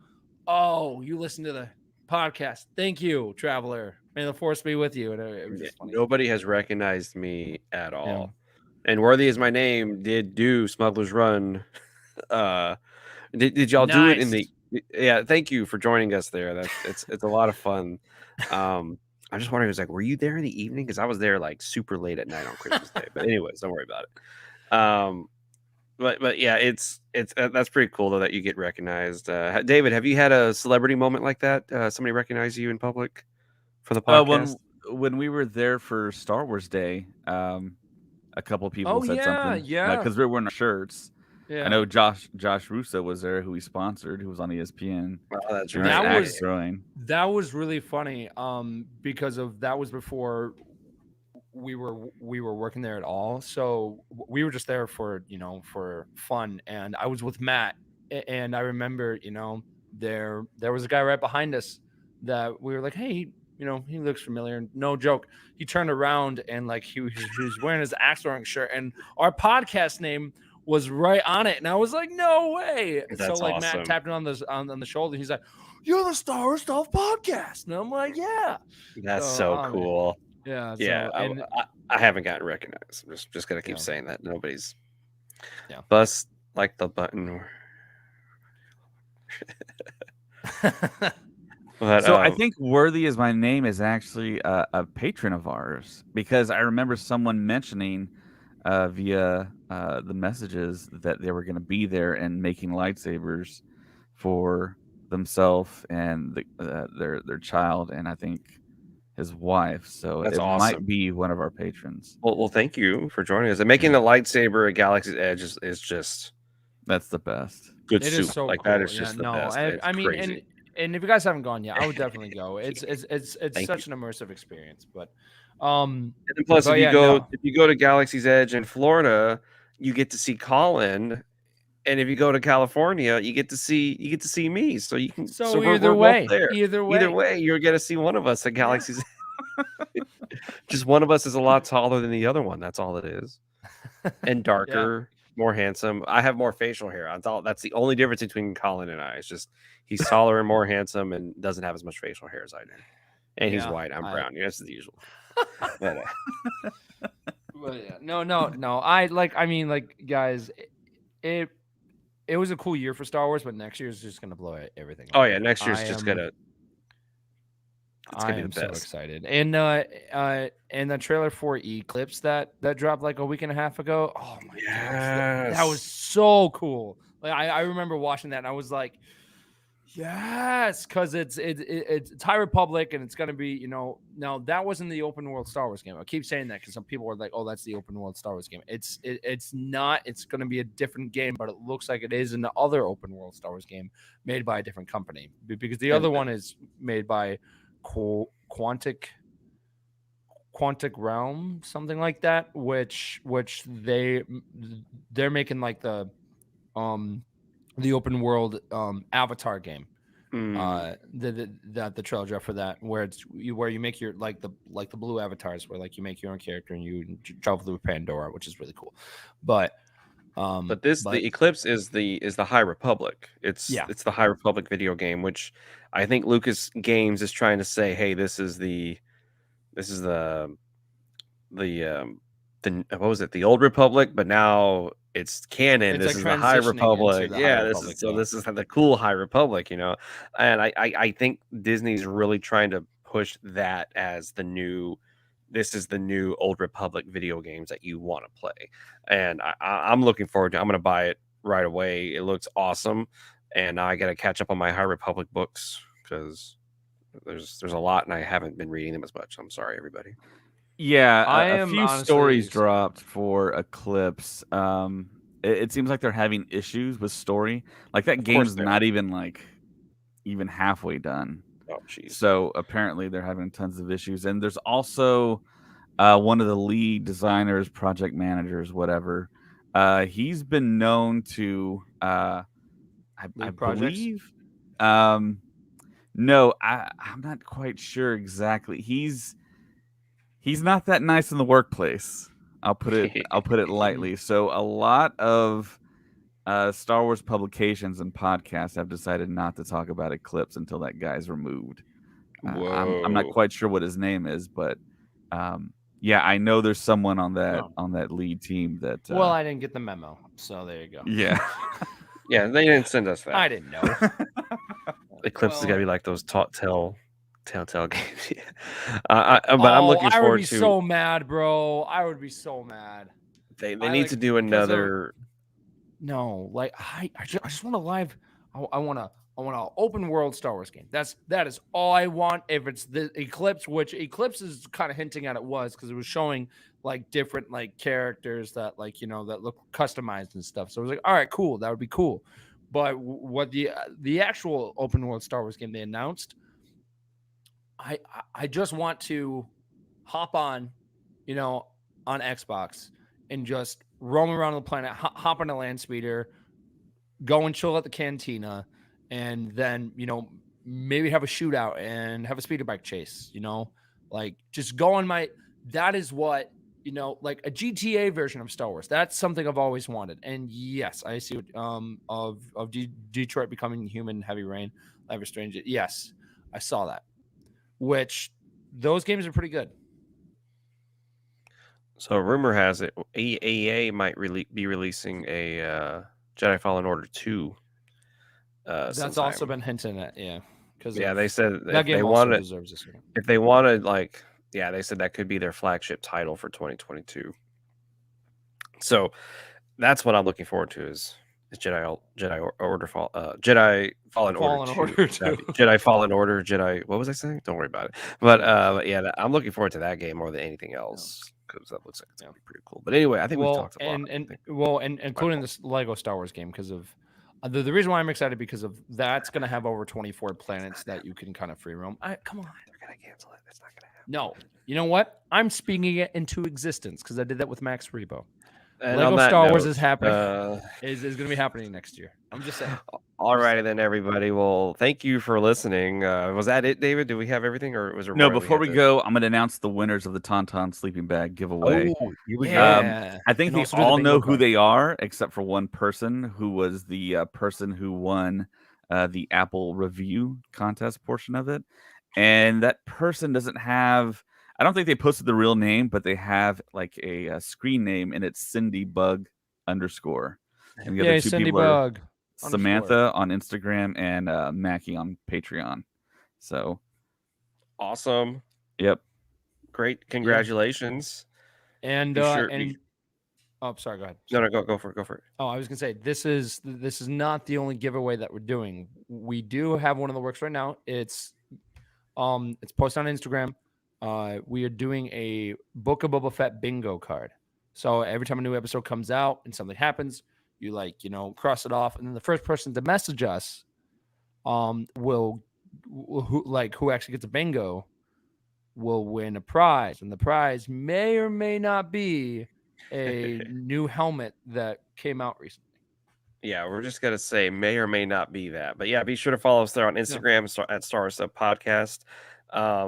Oh, you listen to the podcast? Thank you, traveler. May the force be with you." And it was just funny. Nobody has recognized me at all. And Worthy is my name. Did do Smuggler's Run? Did y'all do it in the? Yeah, thank you for joining us there. It's a lot of fun. I'm just wondering, were you there in the evening? Because I was there like super late at night on Christmas Day. But anyways, don't worry about it. But yeah, it's that's pretty cool though that you get recognized. David, have you had a celebrity moment like that? Somebody recognize you in public for the podcast? When we were there for Star Wars Day, a couple of people said something. Yeah, because we were wearing our shirts. Yeah. I know Josh Russo was there, who we sponsored, who was on ESPN. Oh, that's doing right. axe throwing. That was really funny. Because of that was before we were working there at all. So we were just there for for fun. And I was with Matt, and I remember there was a guy right behind us that we were like, "Hey, he looks familiar." No joke. He turned around and like he was wearing his axe throwing shirt, and our podcast name was right on it, and I was like, "No way!" That's so like awesome. Matt tapped him on the shoulder. He's like, "You're the Star Wars Stuff podcast," and I'm like, "Yeah." That's so cool. Yeah, Yeah. and I haven't gotten recognized. I'm just gonna keep saying that nobody's. Yeah. Bust like the button. But, so I think Worthy is my name is actually a patron of ours, because I remember someone mentioning via the messages that they were going to be there and making lightsabers for themselves and their child, and I think his wife. So That's it awesome. might be one of our patrons. Well, thank you for joining us. And making a lightsaber at Galaxy's Edge is just that's the best. Good it soup. is so like cool. that is just the best. I mean, crazy. and if you guys haven't gone yet, I would definitely go. It's such an immersive experience. But and plus, if you go to Galaxy's Edge in Florida, you get to see Colin, and if you go to California, you get to see me. So you can. So we're either both way, there. either way, you're gonna see one of us at Galaxy's. Just one of us is a lot taller than the other one. That's all it is. And Yeah. darker, more handsome. I have more facial hair. That's the only difference between Colin and I. It's just he's taller and more handsome and doesn't have as much facial hair as I do. And he's Yeah. white. I'm brown. Yeah, that's the usual. But, But yeah, no. I mean, like, guys, it was a cool year for Star Wars, but next year is just gonna blow everything oh away. yeah, next year's I just am, it's I gonna be the am so best. excited. And the trailer for Eclipse that dropped like a week and a half ago. Oh my gosh, that was Yes. so cool. Like I remember watching that and I was like, yes, because it's High Republic and it's gonna be, now that wasn't the open world Star Wars game. I keep saying that because some people are like, oh, that's the open world Star Wars game. It's not. It's gonna be a different game, but it looks like it is in the other open world Star Wars game made by a different company, because the other one is made by Quantic Realm, something like that, which they're making like the open world Avatar game. The trailer draft for that, where you make your like the blue avatars, where like you make your own character and you travel through Pandora, which is really cool. But the Eclipse is the High Republic. It's the High Republic video game, which I think Lucas Games is trying to say, hey, this is the what was it, the Old Republic, but now it's canon. It's This like is the High transitioning into Republic. the High Yeah, Republic, this is the cool High Republic, And I think Disney's really trying to push that as this is the new Old Republic video games that you want to play. And I'm looking forward to it. I'm going to buy it right away. It looks awesome. And now I got to catch up on my High Republic books because there's a lot and I haven't been reading them as much. I'm sorry, everybody. Yeah, I a am few honestly stories excited. dropped for Eclipse. It seems like they're having issues with story. Like that Of course game's they are. not even halfway done. Oh, jeez. So apparently they're having tons of issues. And there's also one of the lead designers, project managers, whatever. He's been known to, I Lead projects? believe. No, I'm not quite sure exactly. He's not that nice in the workplace. I'll put it lightly. So a lot of Star Wars publications and podcasts have decided not to talk about Eclipse until that guy's removed. I'm not Whoa. quite sure what his name is, but yeah, I know there's someone on that Oh. lead team that. Well, I didn't get the memo, so there you go. Yeah. Yeah, they didn't send us that. I didn't know. Eclipse is Well, gonna be like those Telltale games. But I'm looking I would forward be to. so mad, bro. I would be so mad. They I, need like, to do because of- another. No, like I just want a live. I want an open world Star Wars game. That is all I want. If it's the Eclipse, which Eclipse is kind of hinting at it was, because it was showing like different like characters that like that look customized and stuff. So I was like, all right, cool, that would be cool. But what the actual open world Star Wars game they announced, I just want to hop on, on Xbox and just roam around the planet, hop on a land speeder, go and chill at the cantina, and then maybe have a shootout and have a speeder bike chase. Like just go on my. That is what like a GTA version of Star Wars. That's something I've always wanted. And yes, I see what of Detroit becoming human, Heavy Rain, Life is Strange. Yes, I saw that. Which those games are pretty good. So rumor has it EA might be releasing a Jedi Fallen Order 2. That's also been hinted at, yeah. Because they said that game also deserves a second. If they wanted, they said that could be their flagship title for 2022. So that's what I'm looking forward to is Jedi Fallen Order 2. Jedi Fallen Order, what was I saying? Don't worry about it. But I'm looking forward to that game more than anything else because that looks like it's gonna be pretty cool. But anyway, I think we've talked a lot. And including this Lego Star Wars game, because of the reason why I'm excited, because of that's going to have over 24 planets that you can kind of free roam. Come on, they're gonna cancel it. It's not gonna happen. No, you know what? I'm speaking it into existence because I did that with Max Rebo. And on Lego that Star Wars note, is happening. Is going to be happening next year. I'm just saying. all righty then, everybody. Well, thank you for listening. Was that it, David? Did we have everything, or was there No, more that we before had we to? go, I'm going to announce the winners of the Tauntaun sleeping bag giveaway. Oh, here we go. Yeah. I think And they also do the all know bingo who card. they are, except for one person who was the person who won the Apple review contest portion of it. And that person doesn't have, I don't think they posted the real name, but they have like a screen name, and it's Cindy Bug _. And the other Yay, two Cindy people are Bug. Samantha on Instagram and Mackie on Patreon. So, Awesome. yep. Great. Congratulations. And Be sure. oh, sorry, go ahead. No, go for it. Go for it. Oh, I was gonna say this is not the only giveaway that we're doing. We do have one in the works right now. It's posted on Instagram. We are doing a Book of Boba Fett bingo card. So every time a new episode comes out and something happens, you cross it off, and then the first person to message us, who actually gets a bingo, will win a prize, and the prize may or may not be a new helmet that came out recently. Yeah, we're just gonna say may or may not be that, but yeah, be sure to follow us there on Instagram at Star Wars Stuff Podcast.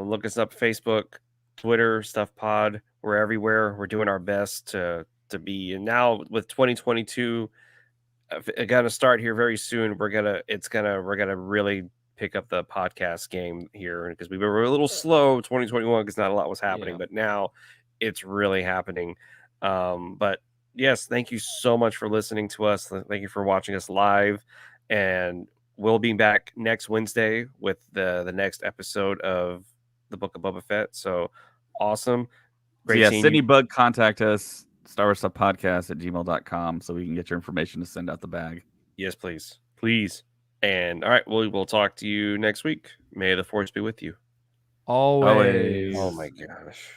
Look us up Facebook, Twitter, Stuff Pod. We're everywhere. We're doing our best to be. And now with 2022 gonna start here very soon, we're gonna really pick up the podcast game here, because we were a little slow 2021 because not a lot was happening, but now it's really happening. But yes, thank you so much for listening to us. Thank you for watching us live, and we'll be back next Wednesday with the next episode of the Book of Boba Fett. So awesome. Great seeing Sydney you. Bug, contact us, Star Wars Stuff Podcast at gmail.com, so we can get your information to send out the bag. Yes, please. Please. And all right, we'll talk to you next week. May the force be with you. Always. Oh my gosh.